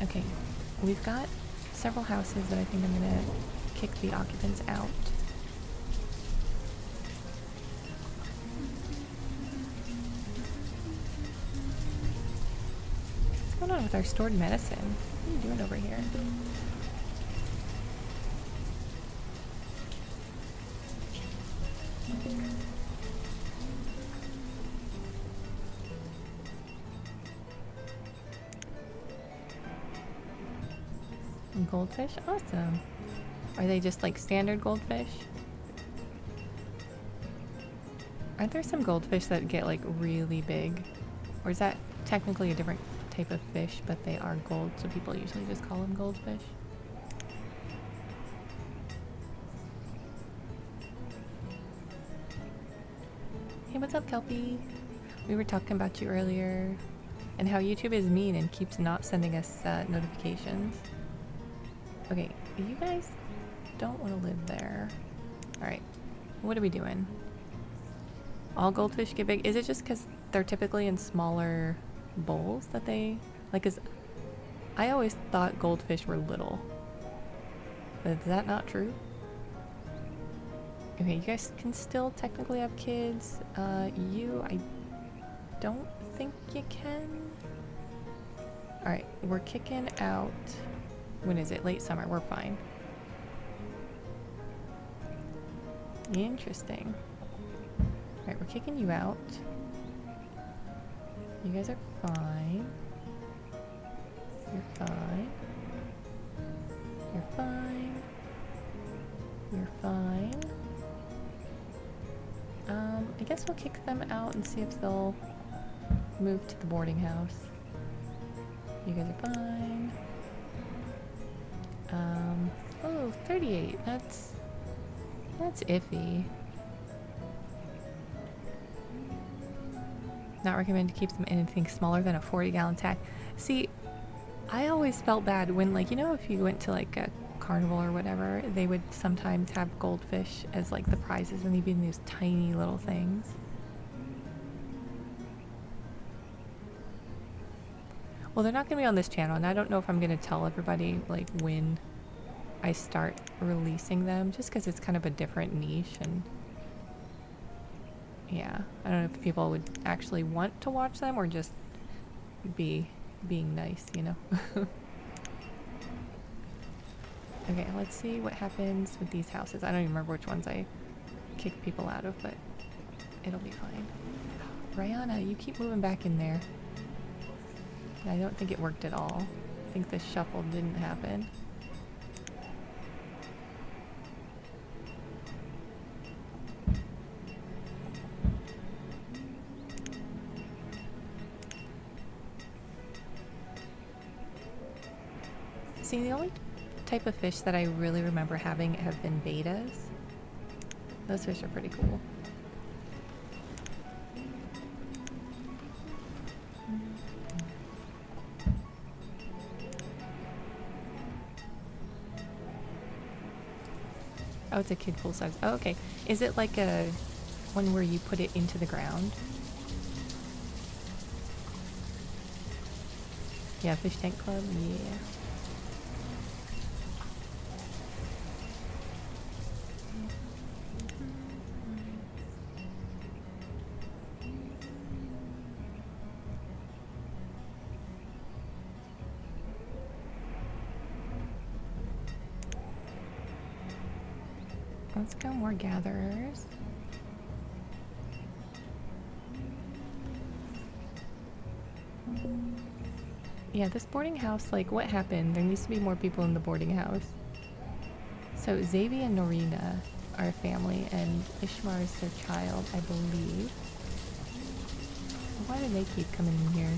Okay, we've got several houses that I think I'm gonna kick the occupants out. What's going on with our stored medicine? What are you doing over here? Goldfish? Awesome. Are they just like standard goldfish? Aren't there some goldfish that get like really big? Or is that technically a different type of fish, but they are gold, so people usually just call them goldfish? Hey, what's up, Kelpie? We were talking about you earlier and how YouTube is mean and keeps not sending us notifications. Okay, you guys don't want to live there. Alright, what are we doing? All goldfish get big? Is it just because they're typically in smaller bowls that they... Like, cause I always thought goldfish were little. But is that not true? Okay, you guys can still technically have kids. I don't think you can. Alright, we're kicking out... When is it? Late summer. We're fine. Interesting. Alright, we're kicking you out. You guys are fine. You're fine. You're fine. You're fine. I guess we'll kick them out and see if they'll move to the boarding house. You guys are fine. Oh, 38. That's iffy. Not recommend to keep them anything smaller than a 40-gallon tank. See, I always felt bad when, like, you know, if you went to like a carnival or whatever, they would sometimes have goldfish as like the prizes, and they'd be in these tiny little things. Well, they're not going to be on this channel, and I don't know if I'm going to tell everybody like when I start releasing them, just because it's kind of a different niche. And yeah, I don't know if people would actually want to watch them or just being nice, you know. Okay, let's see what happens with these houses. I don't even remember which ones I kicked people out of, but it'll be fine. Rihanna, you keep moving back in there. I don't think it worked at all. I think the shuffle didn't happen. See, the only type of fish that I really remember having have been betas. Those fish are pretty cool. Oh, it's a kid pool size. Oh, okay. Is it like a one where you put it into the ground? Yeah, fish tank club. Yeah. Let's go more gatherers. Yeah, this boarding house, like, what happened? There needs to be more people in the boarding house. So Xavi and Norina are a family, and Ishmar is their child, I believe. Why do they keep coming in here?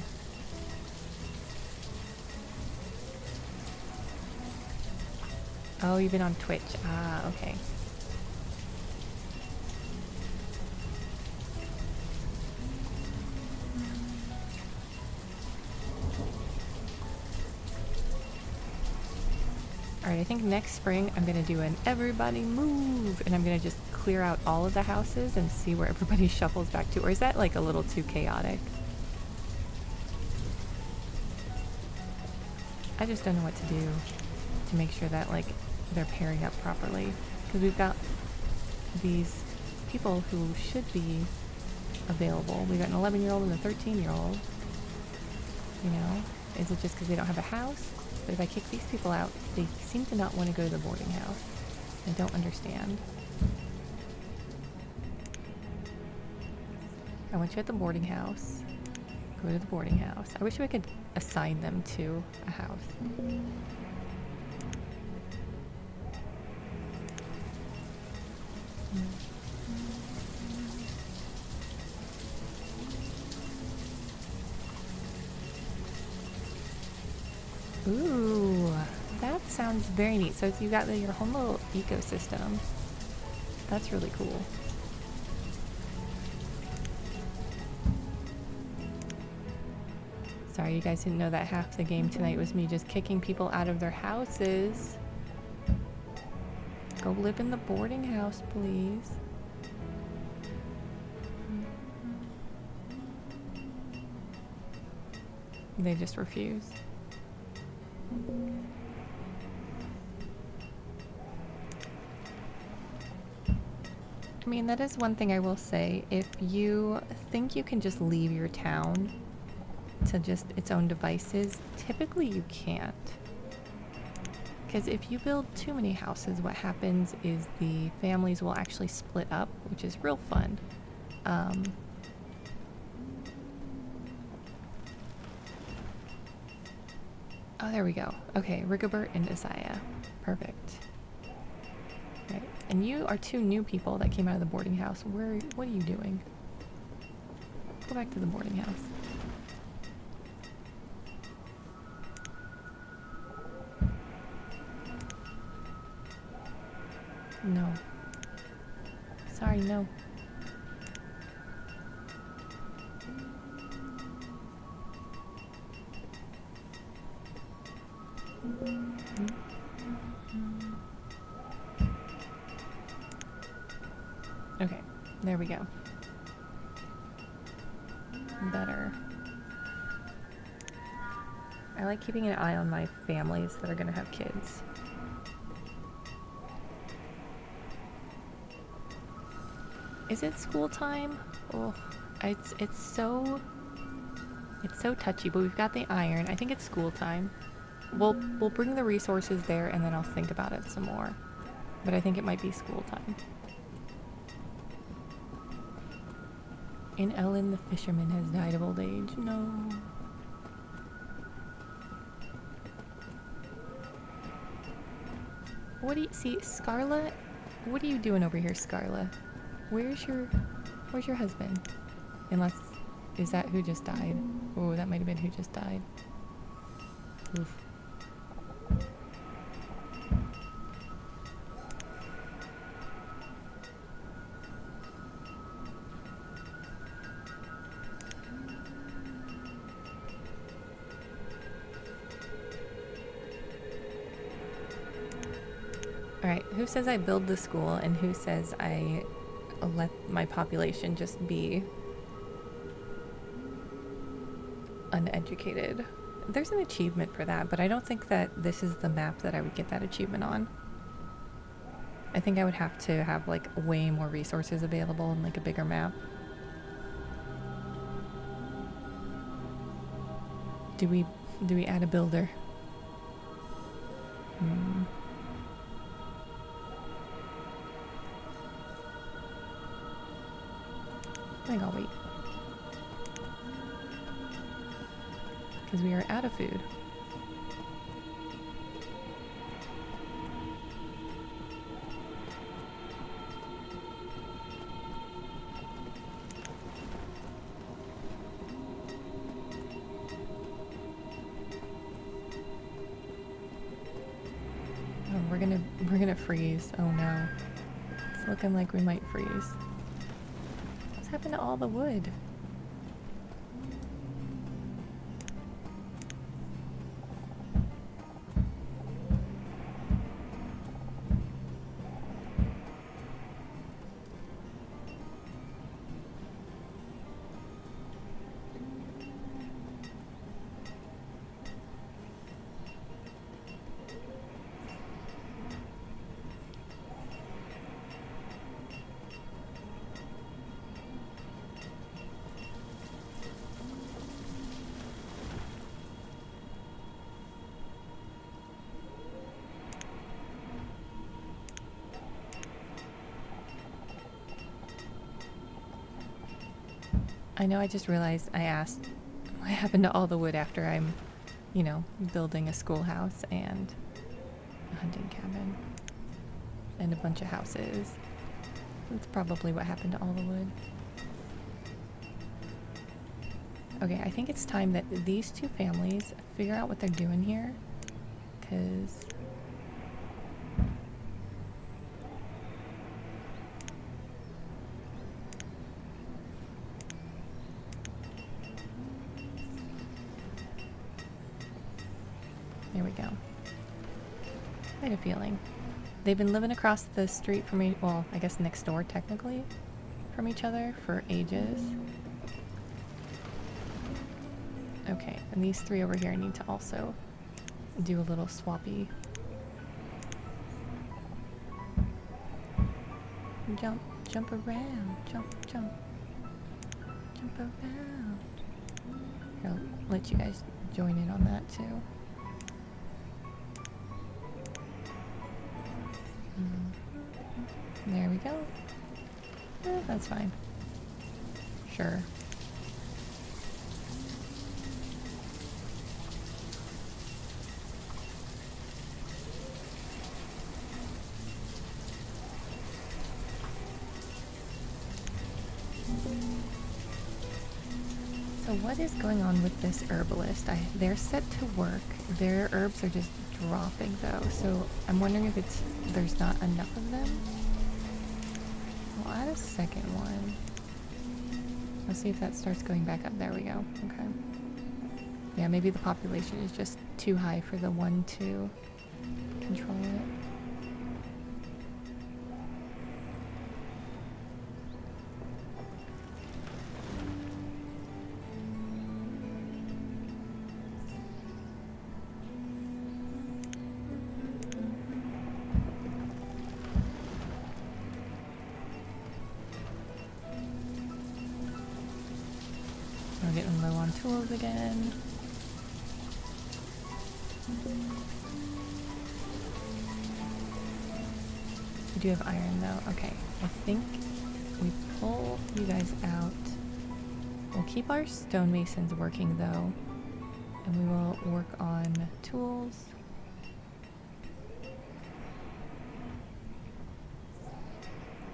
Oh, you've been on Twitch. Ah, okay. Alright, I think next spring I'm gonna do an everybody move, and I'm gonna just clear out all of the houses and see where everybody shuffles back to. Or is that like a little too chaotic? I just don't know what to do to make sure that like they're pairing up properly. Because we've got these people who should be available. We've got an 11-year-old and a 13-year-old. You know? Is it just because they don't have a house? But if I kick these people out, they seem to not want to go to the boarding house. I don't understand. I want you at the boarding house. Go to the boarding house. I wish we could assign them to a house. Ooh, that sounds very neat. So you got your whole little ecosystem. That's really cool. Sorry, you guys didn't know that half the game tonight was me just kicking people out of their houses. Go live in the boarding house, please. They just refuse. I mean, that is one thing I will say. If you think you can just leave your town to just its own devices, typically you can't. Because if you build too many houses, what happens is the families will actually split up, which is real fun. Oh, there we go. Okay, Rigobert and Isaiah. Perfect. Right. And you are two new people that came out of the boarding house. What are you doing? Go back to the boarding house. No. Sorry, no. Okay, there we go. Better. I like keeping an eye on my families that are gonna have kids. Is it school time? Oh, it's so touchy, but we've got the iron. I think it's school time. We'll bring the resources there and then I'll think about it some more. But I think it might be school time. And Ellen the fisherman has died of old age. No. What do you see, Scarla? What are you doing over here, Scarla? Where's your husband? Unless, is that who just died? Oh, that might have been who just died. Oof. Alright, who says I build the school and who says I let my population just be uneducated? There's an achievement for that, but I don't think that this is the map that I would get that achievement on. I think I would have to have like way more resources available and like a bigger map. Do we add a builder? I think I'll wait. Because we are out of food. Oh, we're gonna freeze. Oh no. It's looking like we might freeze. What's happened to all the wood? I know I just realized I asked what happened to all the wood after I'm, you know, building a schoolhouse and a hunting cabin and a bunch of houses. That's probably what happened to all the wood. Okay, I think it's time that these two families figure out what they're doing here, because there we go. I had a feeling. They've been living across the street from me, well, I guess next door technically, from each other for ages. Okay, and these three over here need to also do a little swappy. Jump, Jump around. Jump, jump. Jump around. I'll let you guys join in on that too. There we go. That's fine. Sure. So what is going on with this herbalist? They're set to work. Their herbs are just dropping though. So I'm wondering if there's not enough of them. I'll add a second one. Let's see if that starts going back up. There we go. Okay. Yeah, maybe the population is just too high for the one to control it. We're getting low on tools again. We do have iron though. Okay, I think we pull you guys out. We'll keep our stonemasons working though, and we will work on tools.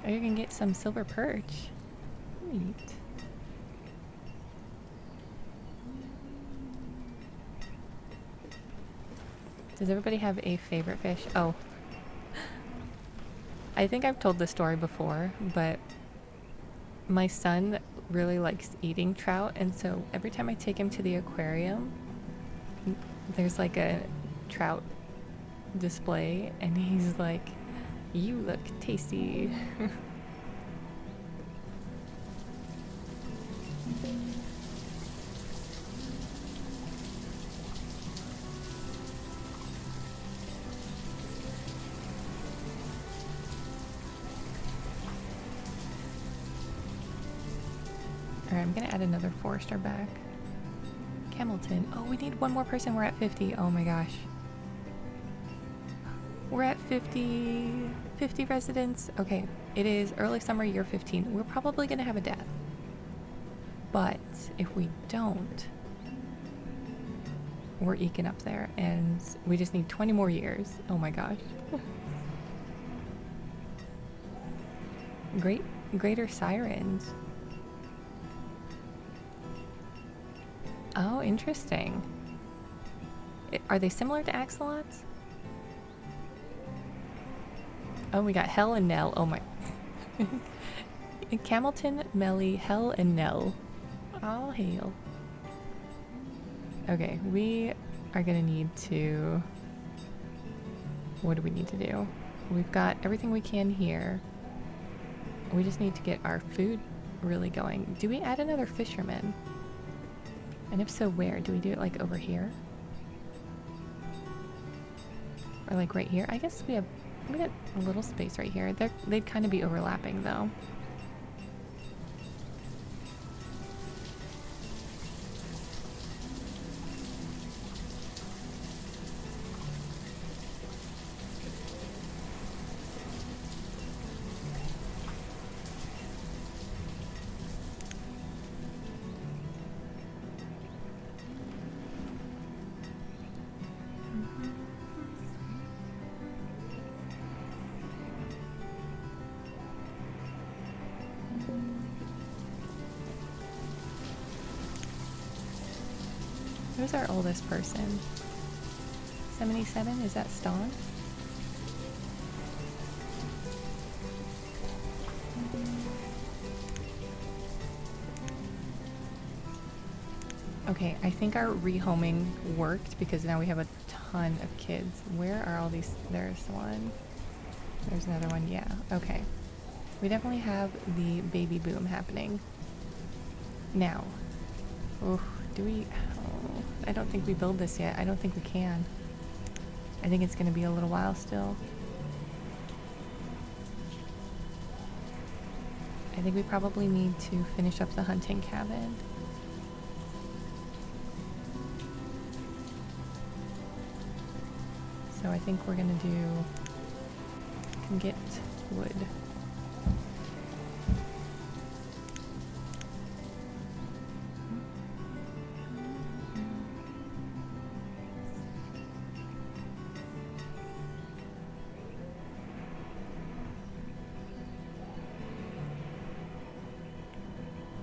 Oh, you can get some silver perch. Neat. Does everybody have a favorite fish? Oh. I think I've told this story before, but my son really likes eating trout, and so every time I take him to the aquarium, there's like a trout display, and he's like, "You look tasty." Alright, I'm gonna add another forester back. Camelton. Oh, we need one more person. We're at 50. Oh my gosh. We're at 50 residents. Okay, it is early summer, year 15. We're probably gonna have a death. But if we don't, we're eking up there, and we just need 20 more years. Oh my gosh. Greater sirens. Oh, interesting. Are they similar to axolotls? Oh, we got Hell and Nell. Oh my. Camelton, Melly, Hell, and Nell. All hail. Okay, we are gonna need to... What do we need to do? We've got everything we can here. We just need to get our food really going. Do we add another fisherman? And if so, where? Do we do it like over here? Or like right here? I guess we got a little space right here. They'd kind of be overlapping though. Who's our oldest person? 77? Is that Ston? Okay, I think our rehoming worked because now we have a ton of kids. Where are all these? There's one. There's another one. Yeah, okay. We definitely have the baby boom happening. Now, oh, do we... Oh, I don't think we build this yet. I don't think we can. I think it's going to be a little while still. I think we probably need to finish up the hunting cabin. So I think we're gonna get wood.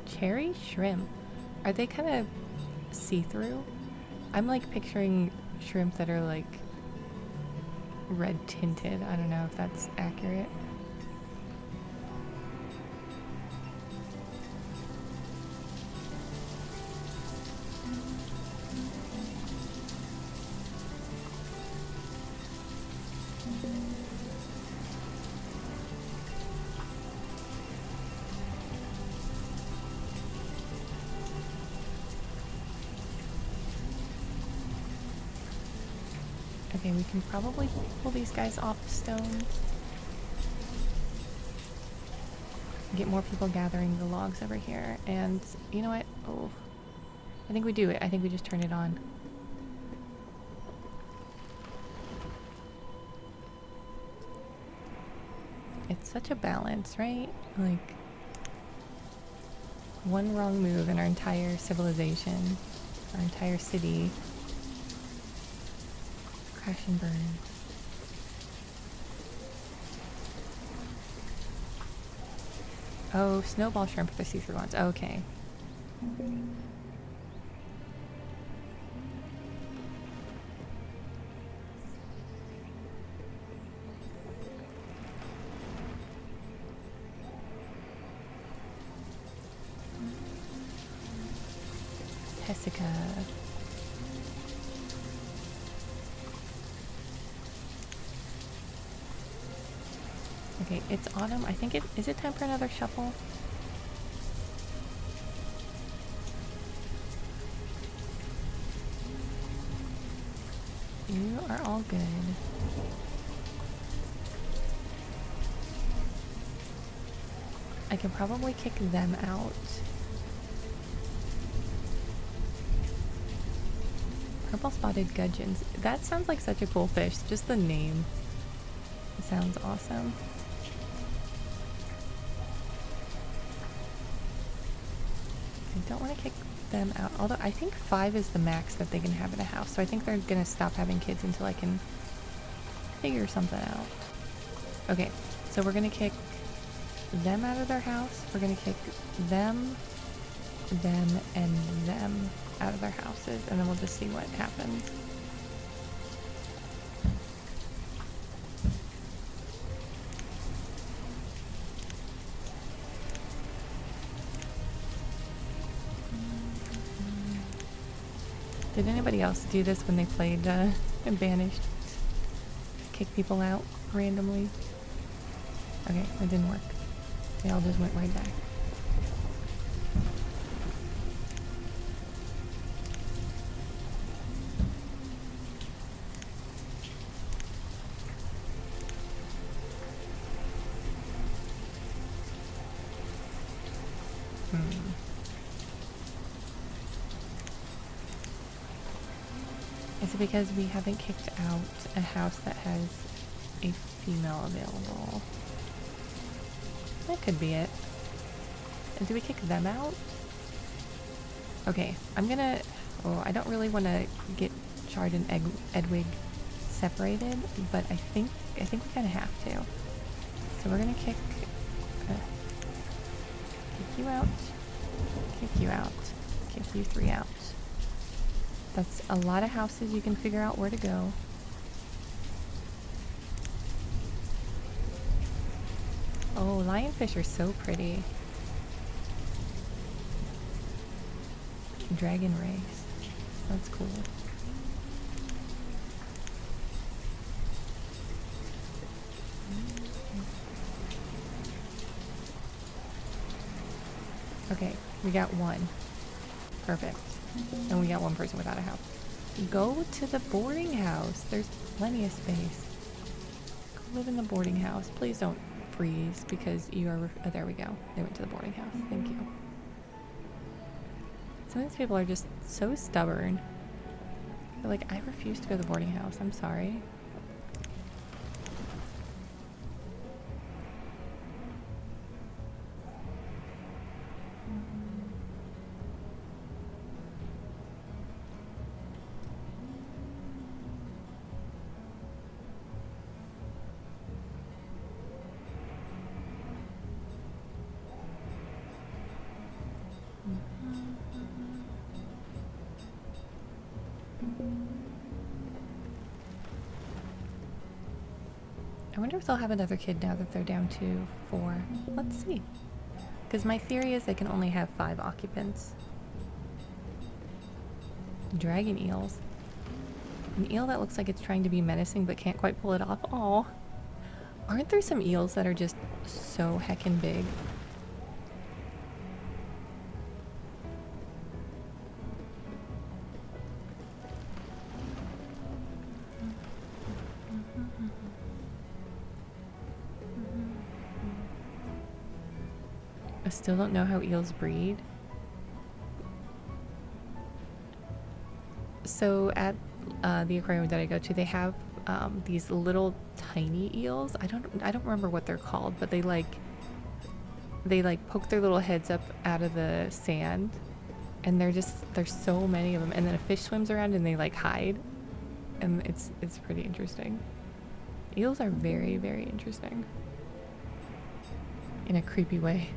Cherry shrimp. Are they kind of see-through? I'm like picturing shrimp that are like red tinted. I don't know if that's accurate. Okay, we can probably pull these guys off stone. Get more people gathering the logs over here. And you know what? Oh, I think we do it. I think we just turn it on. It's such a balance, right? Like, one wrong move and our entire civilization, our entire city, crash and burn. Oh, snowball shrimp are the see-through ones. Okay. Jessica. Okay, it's autumn. I think is it time for another shuffle? You are all good. I can probably kick them out. Purple spotted gudgeons. That sounds like such a cool fish. Just the name. It sounds awesome. I don't want to kick them out. Although I think 5 is the max that they can have in a house. So I think they're going to stop having kids until I can figure something out. Okay, so we're going to kick them out of their house. We're going to kick them, and them out of their houses. And then we'll just see what happens. Did anybody else do this when they played Banished? Kick people out randomly? Okay, that didn't work. They all just went right back. Is it because we haven't kicked out a house that has a female available? That could be it. And do we kick them out? Okay, I'm gonna... Oh, I don't really want to get Chard and Edwig separated, but I think we kind of have to. So we're gonna kick you out, kick you out, kick you 3 out. That's a lot of houses. You can figure out where to go. Oh, lionfish are so pretty. Dragon race. That's cool. Okay, we got 1. Perfect. And we got 1 person without a house. Go to the boarding house. There's plenty of space. Go live in the boarding house. Please don't freeze because you are... Oh, there we go. They went to the boarding house. Thank you. Some of these people are just so stubborn. They're like, I refuse to go to the boarding house. I'm sorry. I wonder if they'll have another kid now that they're down to 4. Let's see. Because my theory is they can only have 5 occupants. Dragon eels. An eel that looks like it's trying to be menacing but can't quite pull it off. Aw. Aren't there some eels that are just so heckin' big? I still don't know how eels breed. So at the aquarium that I go to, they have these little tiny eels. I don't remember what they're called, but they poke their little heads up out of the sand, and there's so many of them. And then a fish swims around and they like hide, and it's pretty interesting. Eels are very, very interesting in a creepy way.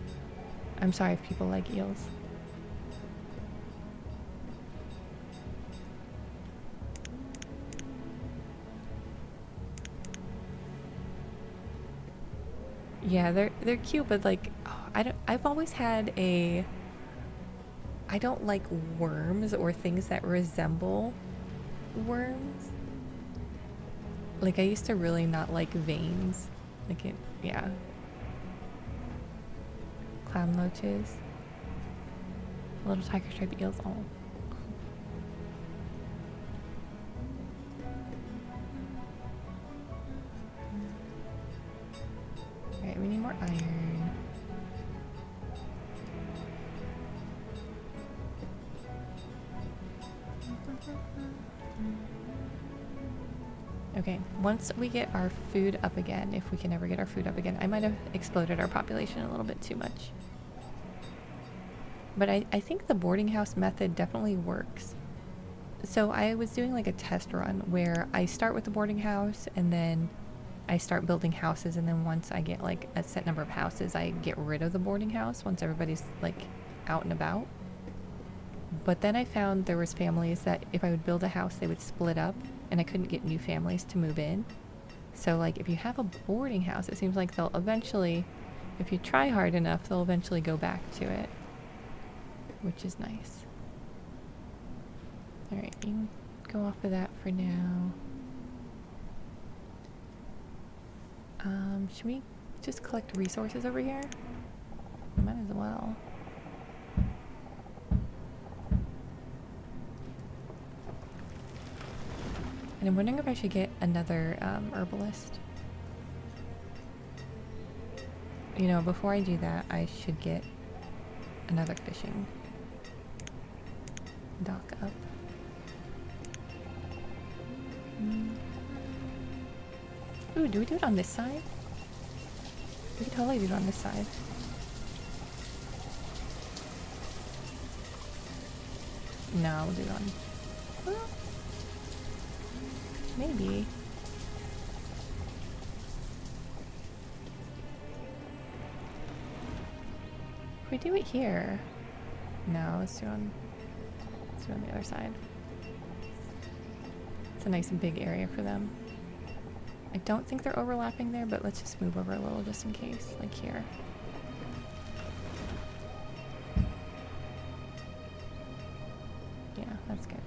I'm sorry if people like eels. Yeah, they're cute, but like, oh, I've always had a... I don't like worms or things that resemble worms. Like, I used to really not like veins. Like it, yeah. Clown loaches. Little tiger stripe eels. Oh. Alright, we need more iron. Okay, once we get our food up again, if we can ever get our food up again, I might have exploded our population a little bit too much. But I think the boarding house method definitely works. So I was doing like a test run where I start with the boarding house and then I start building houses, and then once I get like a set number of houses, I get rid of the boarding house once everybody's like out and about. But then I found there was families that if I would build a house, they would split up, and I couldn't get new families to move in. So like if you have a boarding house, it seems like they'll eventually, if you try hard enough, they'll eventually go back to it, which is nice. Alright, you can go off of that for now. Should we just collect resources over here? Might as well. And I'm wondering if I should get another herbalist. You know, before I do that, I should get another fishing dock up. Ooh, do we do it on this side? We could totally do it on this side. No, we'll do it on... Well, maybe. If we do it here... No, let's do it on the other side. It's a nice and big area for them. I don't think they're overlapping there, but let's just move over a little just in case, like here. Yeah, that's good.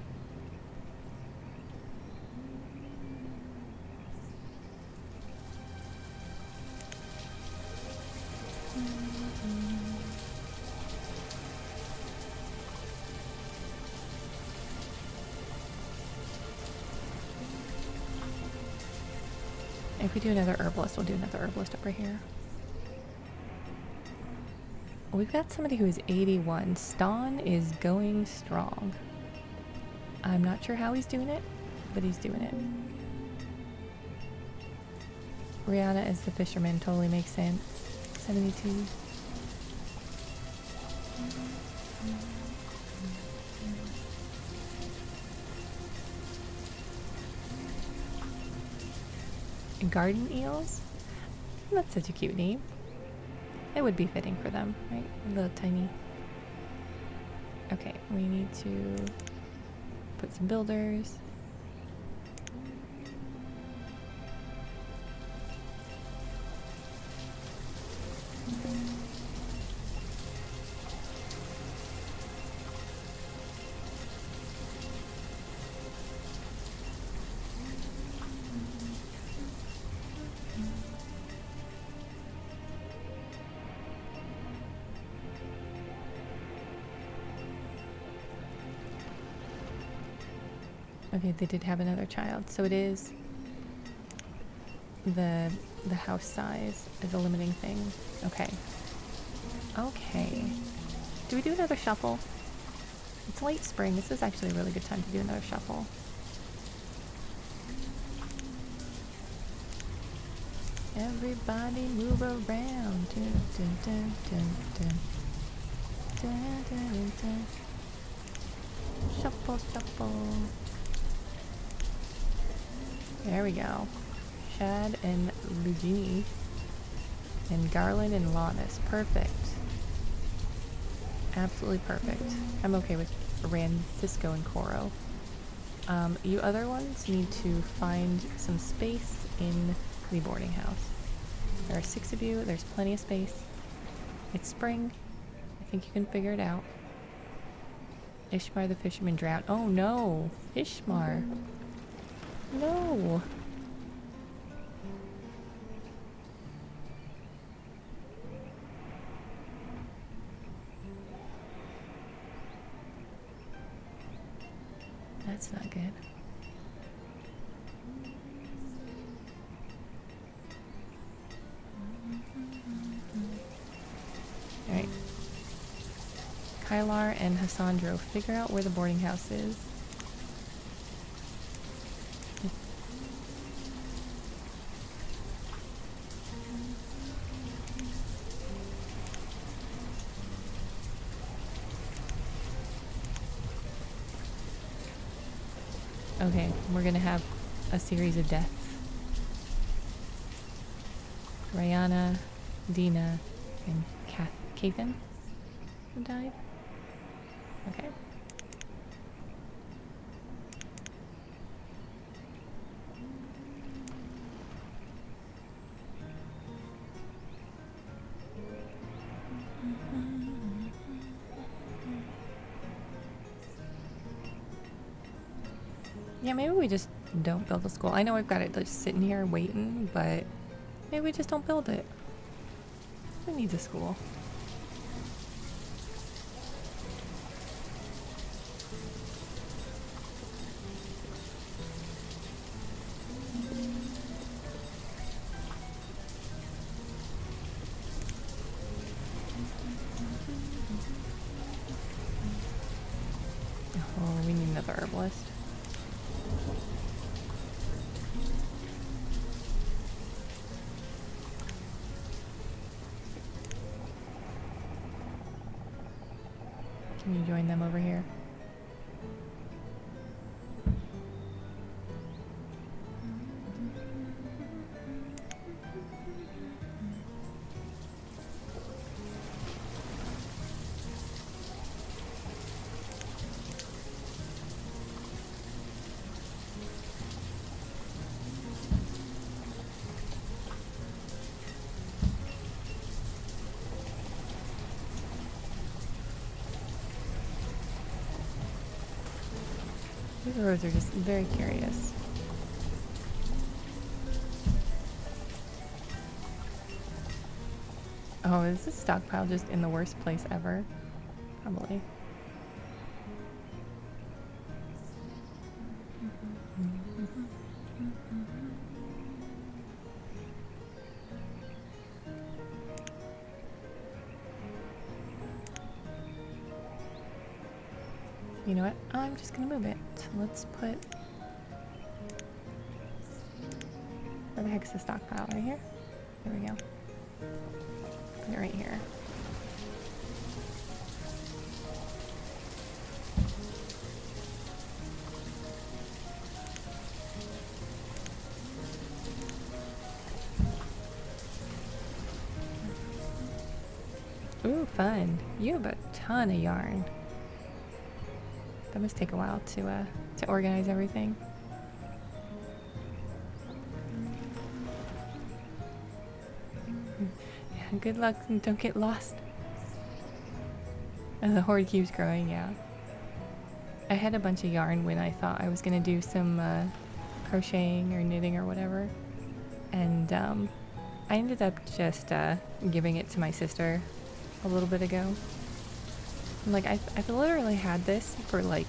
If we do another herbalist, we'll do another herbalist over here. We've got somebody who is 81. Ston is going strong. I'm not sure how he's doing it, but he's doing it. Rihanna as the fisherman totally makes sense. 72. Garden eels? That's such a cute name. It would be fitting for them, right? A little tiny. Okay, we need to put some builders. Okay, they did have another child, so it is the house size is a limiting thing. Okay. Okay. Do we do another shuffle? It's late spring. This is actually a really good time to do another shuffle. Everybody move around. Dun, dun, dun, dun, dun. Dun, dun, dun, dun. Shuffle, shuffle. There we go. Shad and Lugini. And Garland and Lawless. Perfect. Absolutely perfect. I'm okay with Rand, Cisco, and Coro. You other ones need to find some space in the boarding house. There are 6 of you. There's plenty of space. It's spring. I think you can figure it out. Ishmar the fisherman drowned. Oh no! Ishmar! No! That's not good. Alright. Kylar and Hassandro, figure out where the boarding house is. Okay, we're gonna have a series of deaths. Rihanna, Dina, and Kathan who died? Okay. Yeah, maybe we just don't build a school. I know we've got it just sitting here waiting, but maybe we just don't build it. Who needs a school? Oh, we need another herbalist. Can you join them over here? These roads are just very curious. Oh, is this stockpile just in the worst place ever? Probably. You know what? I'm just gonna move it. Let's put... Where the heck's the stockpile? Right here? There we go. Put it right here. Ooh, fun. You have a ton of yarn. That must take a while to organize everything. Yeah, good luck and don't get lost. And the horde keeps growing, yeah. I had a bunch of yarn when I thought I was gonna do some crocheting or knitting or whatever. And I ended up just giving it to my sister a little bit ago. Like, I've literally had this for like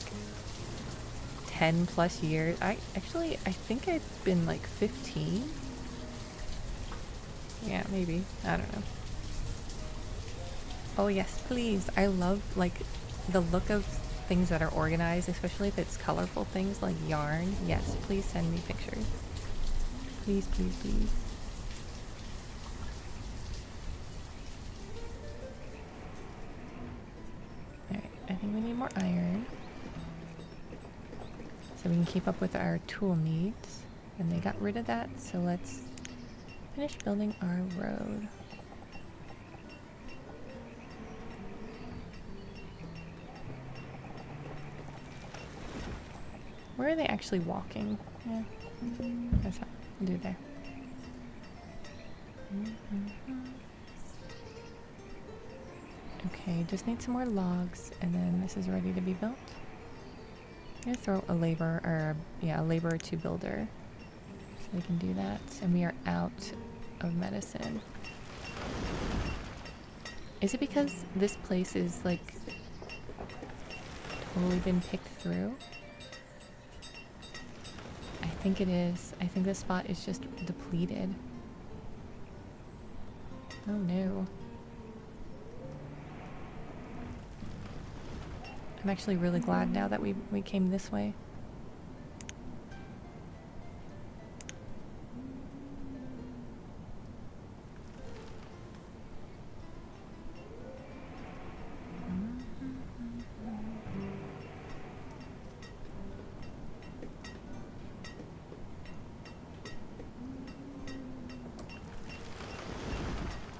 10 plus years. I think it's been like 15. Yeah, maybe. I don't know. Oh yes, please. I love like the look of things that are organized, especially if it's colorful things like yarn. Yes, please send me pictures. Please, please, please. Alright, I think we need more iron. So we can keep up with our tool needs. And they got rid of that, so let's finish building our road. Where are they actually walking? Yeah, that's what we'll do there. Okay, just need some more logs, and then this is ready to be built. I'm gonna throw a labor, or a laborer to builder, so we can do that. And we are out of medicine. Is it because this place is like totally been picked through? I think it is. I think this spot is just depleted. Oh no. I'm actually really glad now that we came this way.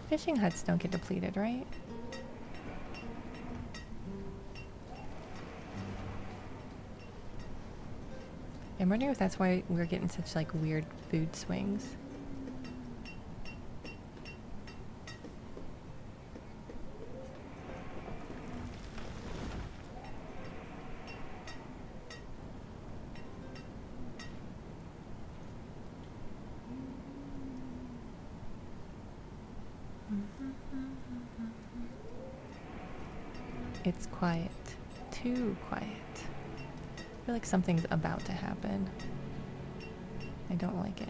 Fishing huts don't get depleted, right? I'm wondering if that's why we're getting such like weird food swings. It's quiet. Too quiet. I feel like something's about to happen. I don't like it.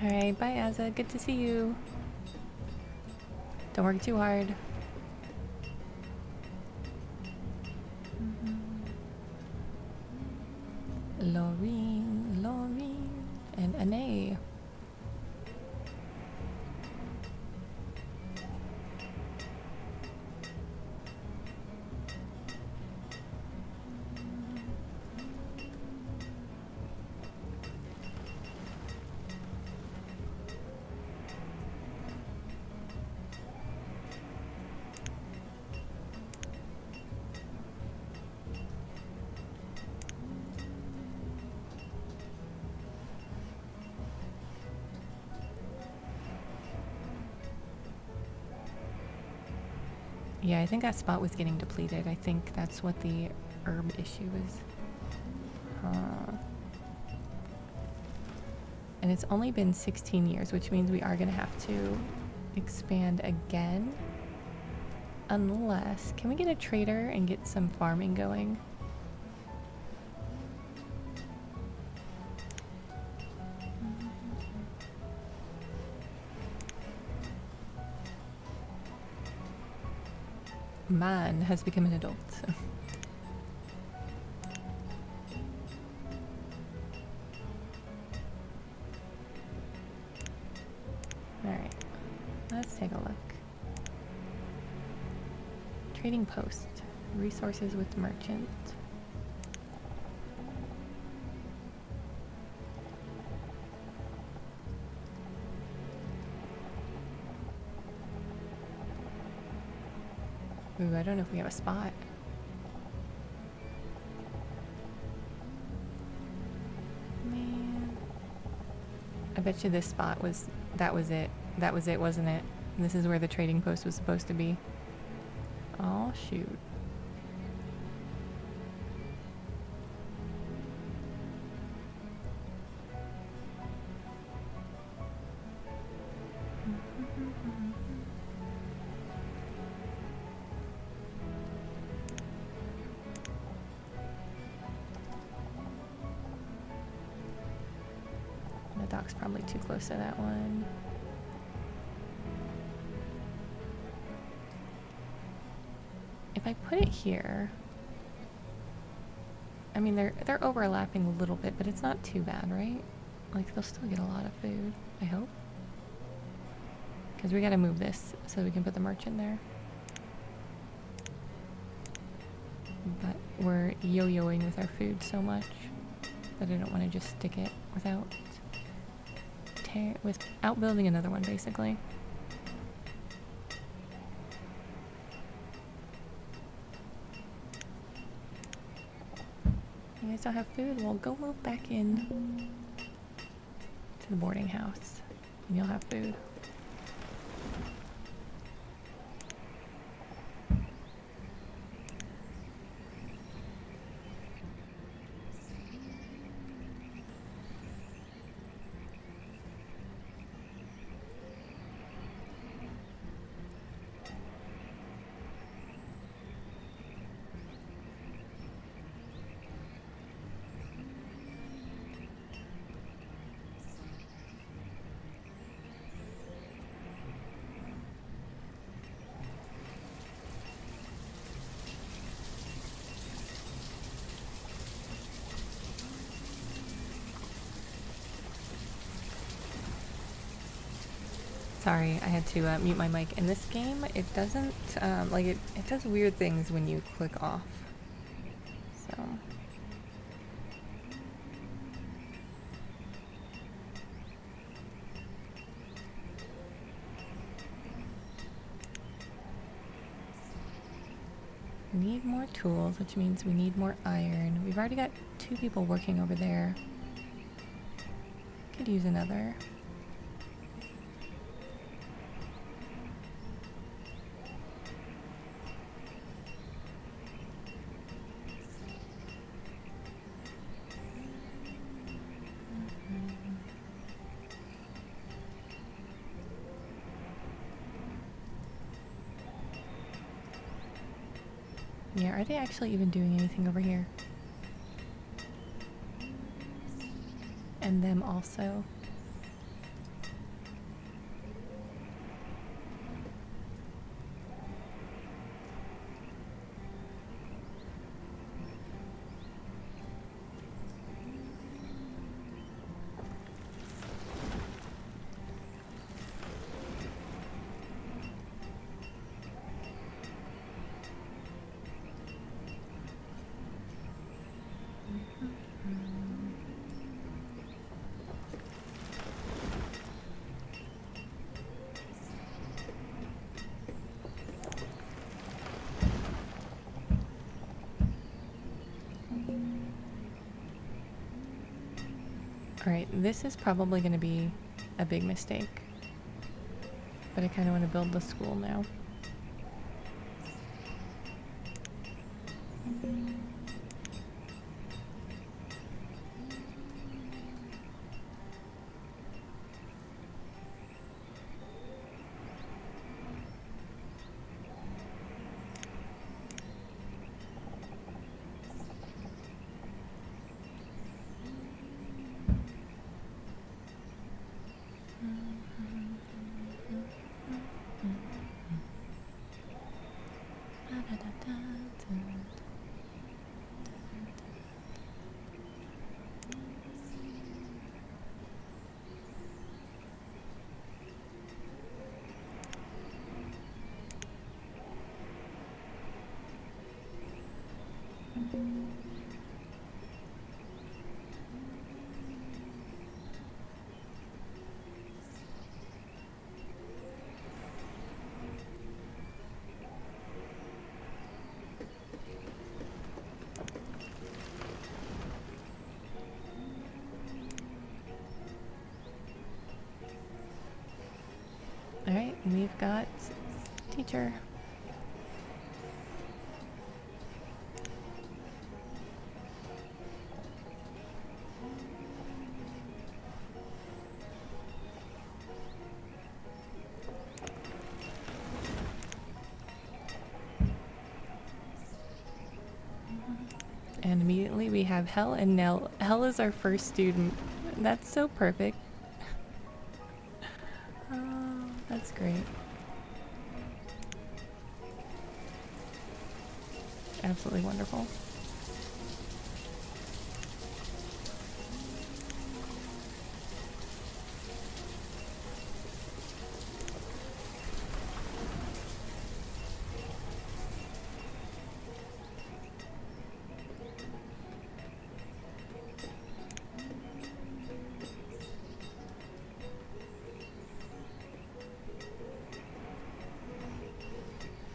Alright, bye Azza. Good to see you. Don't work too hard. Laureen, and Anae. Yeah, I think that spot was getting depleted. I think that's what the herb issue is. And it's only been 16 years, which means we are going to have to expand again. Unless, can we get a trader and get some farming going? Man has become an adult. Alright, let's take a look. Trading post. Resources with merchant. Ooh, I don't know if we have a spot. Man. I bet you this spot was... That was it. That was it, wasn't it? This is where the trading post was supposed to be. Oh, shoot. The dock's probably too close to that one. If I put it here, I mean they're overlapping a little bit, but it's not too bad, right? Like they'll still get a lot of food, I hope. Because we gotta move this so we can put the merchant there. But we're yo-yoing with our food so much that I don't want to just stick it without building another one, basically. You guys don't have food? Well, go move back in to the boarding house and you'll have food. Sorry, I had to mute my mic. In this game, it doesn't, like, it does weird things when you click off. So. We need more tools, which means we need more iron. We've already got 2 people working over there. Could use another. Yeah, are they actually even doing anything over here? And them also. Alright, this is probably going to be a big mistake. But I kind of want to build the school now. Alright, we've got teacher. And immediately we have Hell and Nell. Hell is our first student. That's so perfect. Oh, that's great. Absolutely wonderful.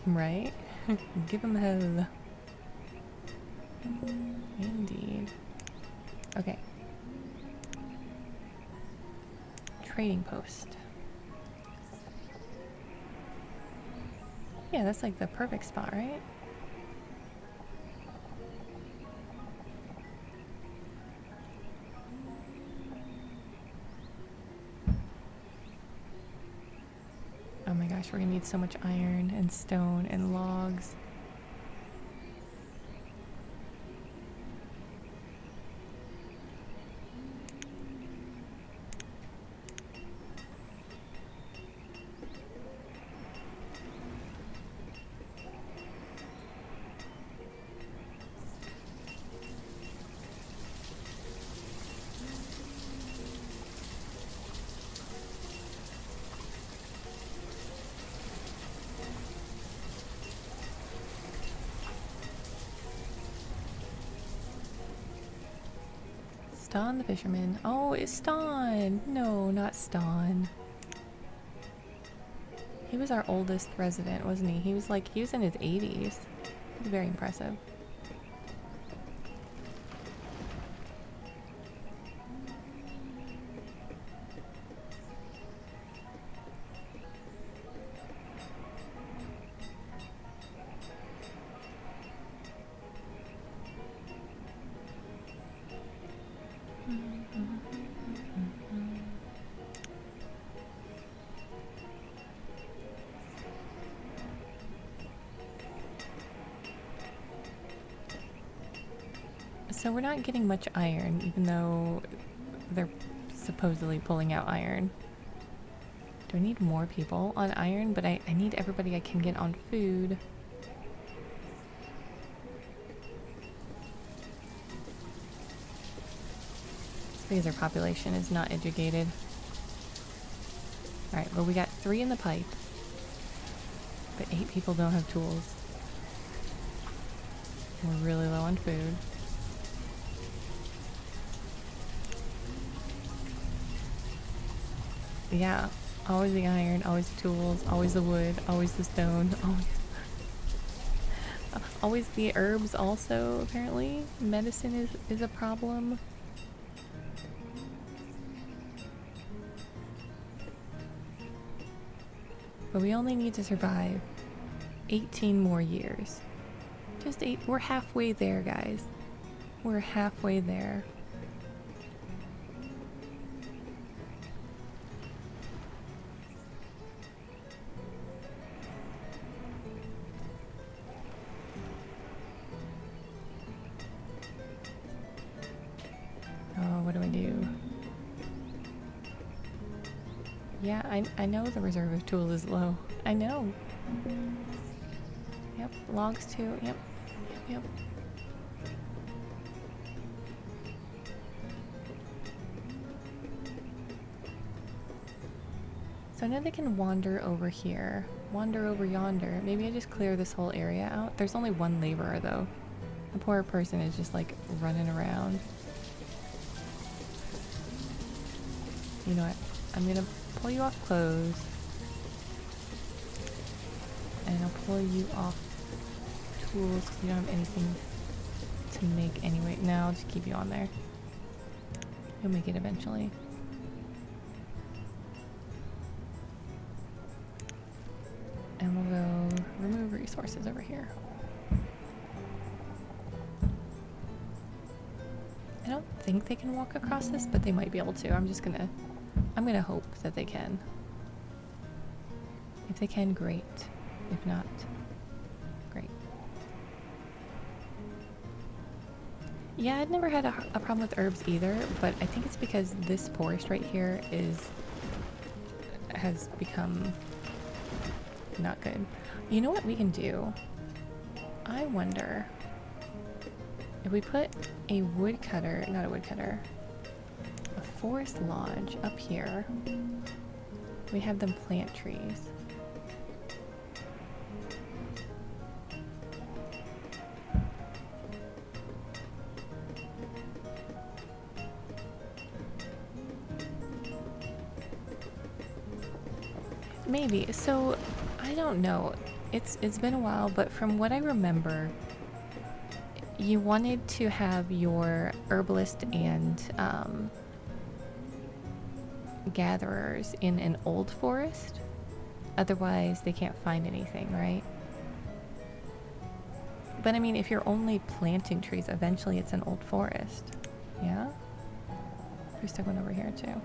Right? Give him hell. Indeed. Okay. Trading post. Yeah, that's like the perfect spot, right? Oh my gosh, we're gonna need so much iron and stone and logs. Ston the fisherman. Oh, it's Ston! No, not Ston. He was our oldest resident, wasn't he? He was in his 80s. Very impressive. So we're not getting much iron, even though they're supposedly pulling out iron. Do I need more people on iron? But I need everybody I can get on food. It's because our population is not educated. Alright, well we got 3 in the pipe. But 8 people don't have tools. We're really low on food. Yeah, always the iron, always the tools, always the wood, always the stone, always the herbs also, apparently. Medicine is a problem. But we only need to survive 18 more years. Just 8, we're halfway there, guys. We're halfway there. Oh, what do I do? Yeah, I know the reserve of tools is low. I know. Yep, logs too. Yep. Yep. So I know they can wander over here. Wander over yonder. Maybe I just clear this whole area out. There's only one laborer though. The poor person is just like running around. You know what? I'm gonna pull you off clothes. And I'll pull you off tools because you don't have anything to make anyway. No, I'll just keep you on there. You'll make it eventually. And we'll go remove resources over here. I don't think they can walk across this, but they might be able to. I'm gonna hope that they can. If they can, great. If not, great. Yeah, I'd never had a problem with herbs either, but I think it's because this forest right here has become not good. You know what we can do? I wonder if we put a woodcutter, not a woodcutter, a forest lodge up here. We have them plant trees. Maybe. So, I don't know. It's been a while, but from what I remember, you wanted to have your herbalist and gatherers in an old forest. Otherwise, they can't find anything, right? But I mean, if you're only planting trees, eventually it's an old forest. Yeah? There's still one over here, too.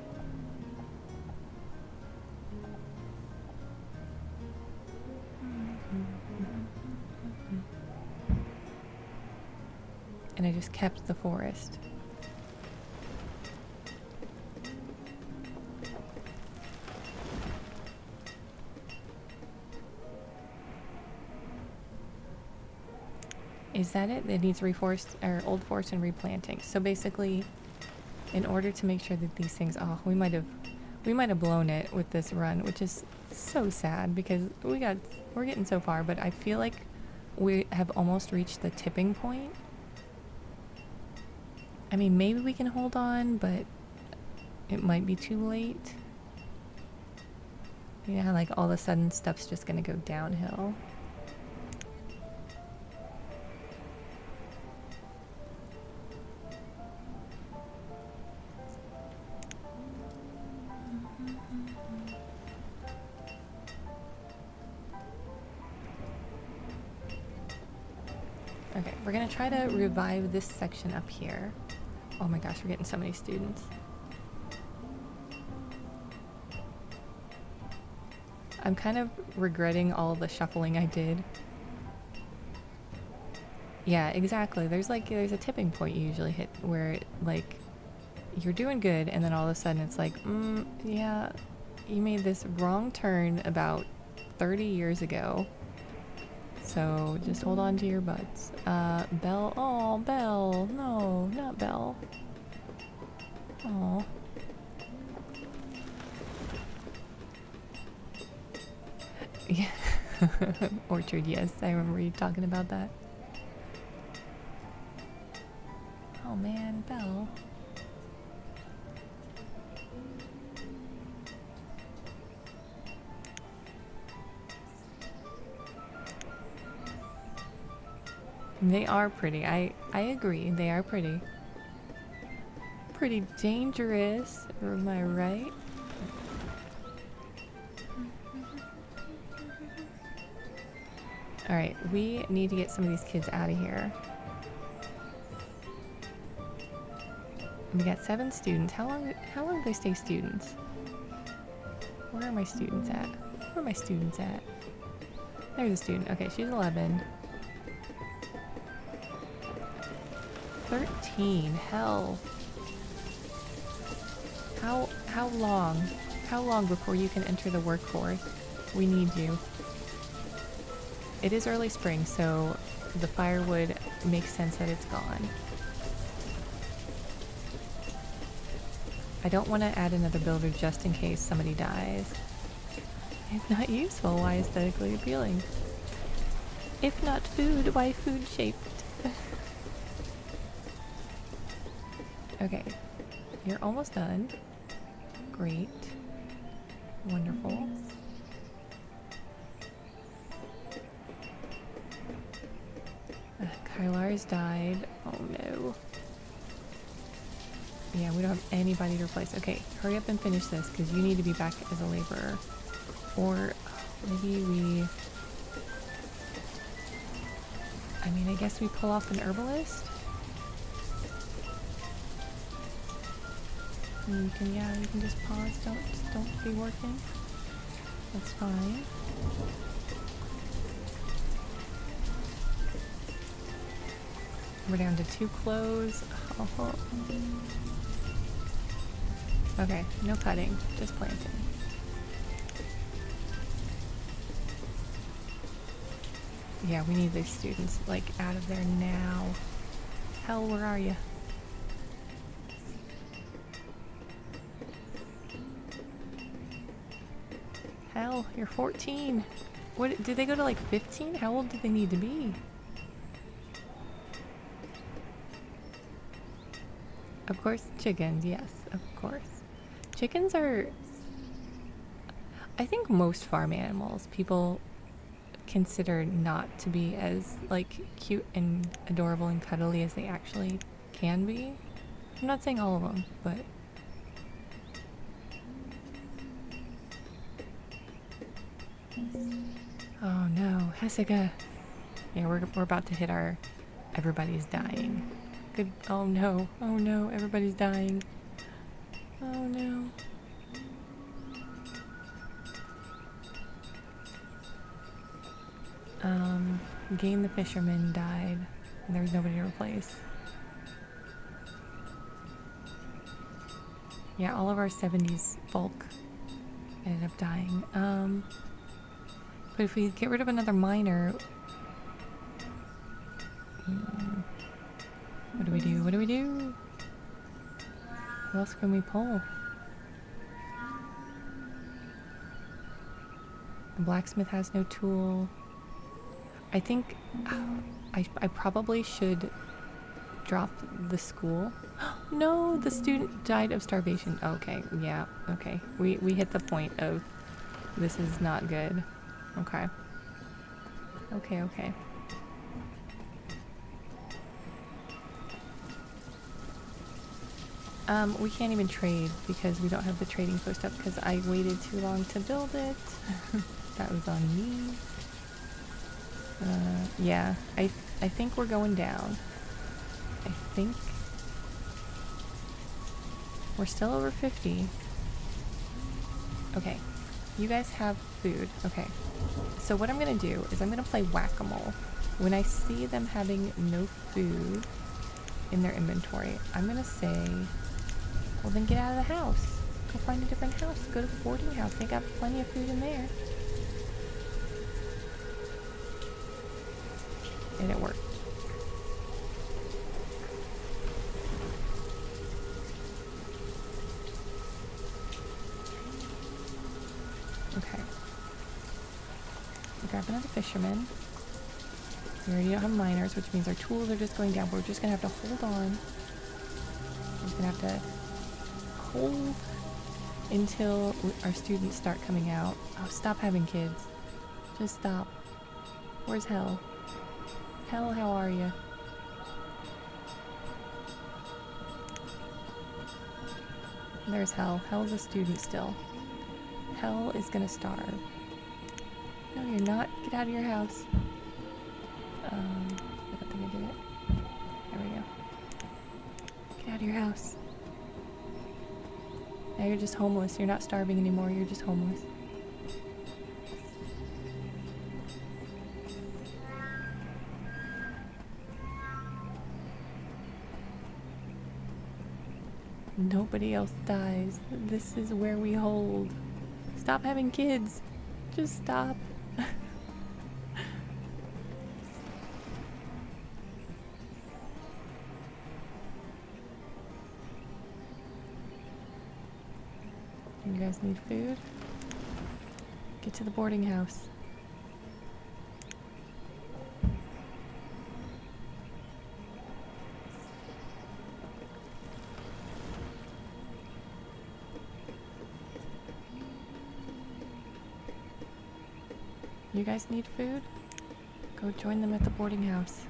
And I just kept the forest. Is that it? It needs reforest or old forest and replanting. So basically, in order to make sure that these things, oh, we might have blown it with this run, which is so sad because we're getting so far, but I feel like we have almost reached the tipping point. I mean, maybe we can hold on, but it might be too late. You know how like all of a sudden stuff's just gonna go downhill. Okay, we're gonna try to revive this section up here. Oh my gosh, we're getting so many students. I'm kind of regretting all the shuffling I did. Yeah, exactly. There's a tipping point you usually hit where like you're doing good and then all of a sudden it's like, yeah, you made this wrong turn about 30 years ago. So just hold on to your butts. Belle. Oh, Belle. No, not Belle. Oh. Yeah. Orchard, yes. I remember you talking about that. Oh man, Belle. They are pretty. I agree. They are pretty. Pretty dangerous. Am I right? Alright, we need to get some of these kids out of here. We got 7 students. How long do they stay students? Where are my students at? Where are my students at? There's a student. Okay, she's 11. 13. Hell. How long? How long before you can enter the workforce? We need you. It is early spring, so the firewood makes sense that it's gone. I don't want to add another builder just in case somebody dies. If not useful, why aesthetically appealing? If not food, why food shaped? Okay, you're almost done. Great. Wonderful. Kylar's died. Oh no. Yeah, we don't have anybody to replace. Okay, hurry up and finish this because you need to be back as a laborer. Or maybe we... I mean, I guess we pull off an herbalist? And you can, yeah, you can just pause. Don't be working. That's fine. We're down to 2 clothes. Oh. Okay, no cutting, just planting. Yeah, we need these students, like, out of there now. Hell, where are you? Hell, you're 14. What, did they go to like 15? How old do they need to be? Of course, chickens, yes, of course. Chickens are... I think most farm animals people consider not to be as, like, cute and adorable and cuddly as they actually can be. I'm not saying all of them, but... Oh no, Hessica. Yeah, we're about to hit our... Everybody's dying. Good. Oh no, everybody's dying. Oh no. Gain the fisherman died. And there was nobody to replace. Yeah, all of our 70s folk ended up dying. But if we get rid of another miner... What do we do? What do we do? Who else can we pull? The blacksmith has no tool. I think I probably should drop the school. No, the student died of starvation. Okay, yeah, okay. We hit the point of this is not good. Okay. Okay. We can't even trade because we don't have the trading post up because I waited too long to build it. That was on me. Yeah, I think we're going down. I think we're still over 50. Okay, you guys have food. Okay, so what I'm gonna do is I'm gonna play whack-a-mole. When I see them having no food in their inventory, I'm gonna say, well then get out of the house. Go find a different house. Go to the boarding house. They got plenty of food in there. And it worked. Okay. We'll grab another fisherman. We already don't have miners, which means our tools are just going down. We're just gonna have to hold on. We're just gonna have to hold until our students start coming out. Oh, stop having kids. Just stop. Where's Hell? Hell, how are you? There's Hell. Hell's a student still. Hell is gonna starve. No, you're not. Get out of your house. I don't think I did it. There we go. Get out of your house. Now you're just homeless. You're not starving anymore. You're just homeless. Nobody else dies. This is where we hold. Stop having kids. Just stop. You guys need food? Get to the boarding house. You guys need food? Go join them at the boarding house.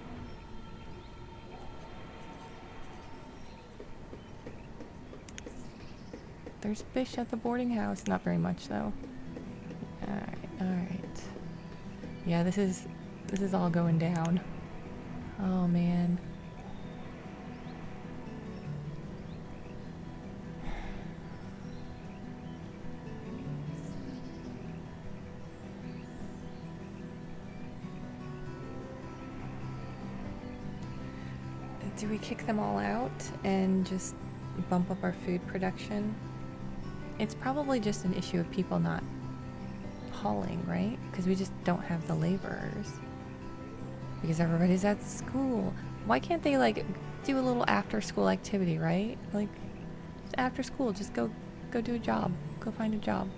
There's fish at the boarding house. Not very much though. Alright, alright. Yeah, this is all going down. Oh man. Do we kick them all out and just bump up our food production? It's probably just an issue of people not hauling, right? Because we just don't have the laborers. Because everybody's at school. Why can't they like do a little after school activity, right? Like after school, just go do a job. Go find a job.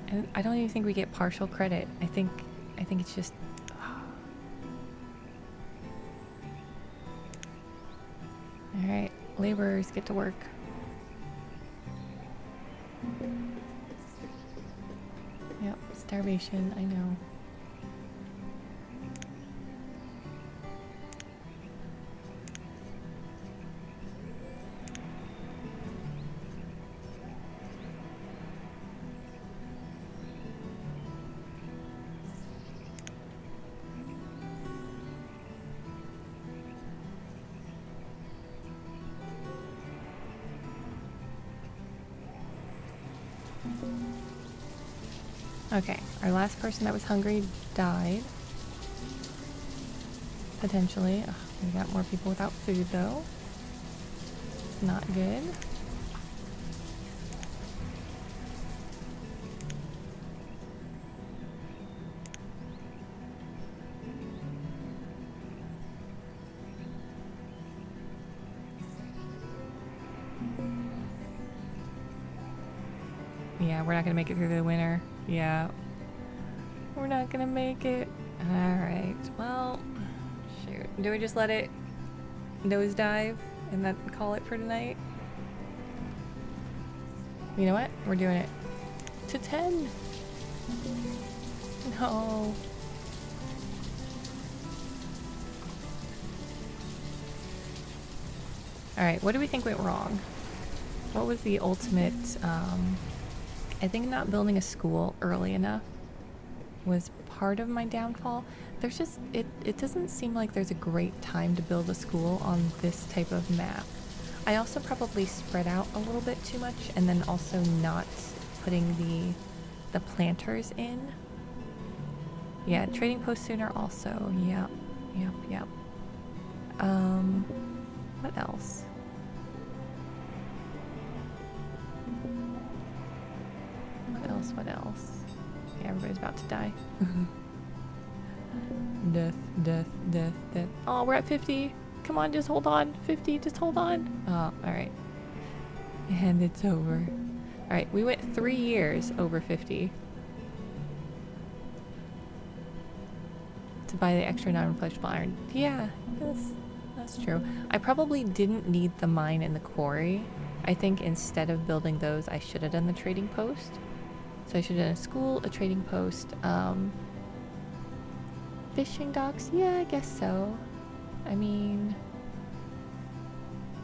And I don't even think we get partial credit. I think it's just all right, laborers get to work. Yep, starvation, I know. Okay, our last person that was hungry died. Potentially. Ugh, we got more people without food though. Not good. Yeah, we're not gonna make it through the winter. Yeah. We're not gonna make it. Alright, well, shoot. Do we just let it nosedive and then call it for tonight? You know what? We're doing it to 10. No. Alright, what do we think went wrong? What was the ultimate, I think not building a school early enough was part of my downfall. There's just, it doesn't seem like there's a great time to build a school on this type of map. I also probably spread out a little bit too much and then also not putting the planters in. Yeah, trading post sooner also. Yep. What else? What else? Yeah, everybody's about to die. Death. Oh, we're at 50. Come on, just hold on. 50, just hold on. Oh, alright. And it's over. Alright, we went 3 years over 50. To buy the extra non-replenishable iron. Yeah, that's true. I probably didn't need the mine and the quarry. I think instead of building those, I should have done the trading post. So I should have done a school, a trading post, fishing docks. Yeah, I guess so. I mean,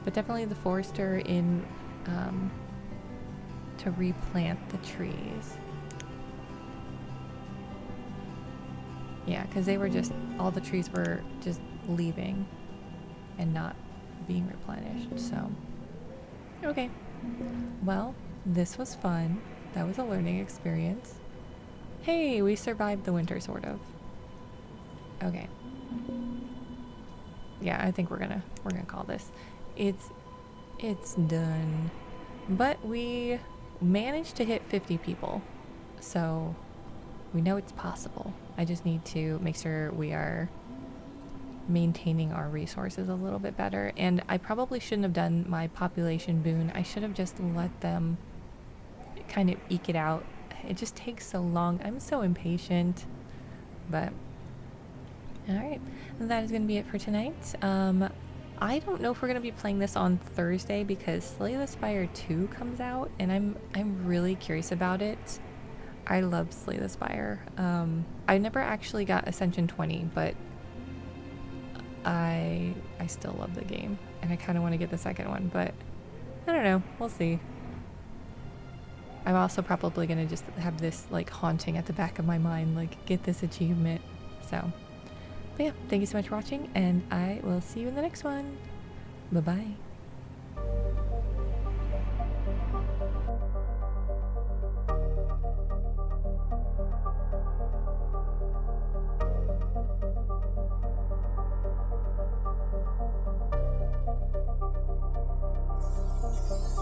but definitely the forester in, to replant the trees. Yeah, because they were just, all the trees were just leaving and not being replenished, so. Okay. Well, this was fun. That was a learning experience. Hey, we survived the winter, sort of. Okay. Yeah, I think we're gonna call this. It's done. But we managed to hit 50 people. So we know it's possible. I just need to make sure we are maintaining our resources a little bit better. And I probably shouldn't have done my population boon. I should have just let them kind of eke it out. It just takes so long. I'm so impatient. But alright, that is going to be it for tonight. I don't know if we're gonna be playing this on Thursday because Slay the Spire 2 comes out, and I'm really curious about it. I love Slay the Spire. I never actually got Ascension 20, but I still love the game, and I kind of want to get the second one, but I don't know. We'll see. I'm also probably gonna just have this like haunting at the back of my mind, like get this achievement. So, but yeah, thank you so much for watching, and I will see you in the next one. Bye bye.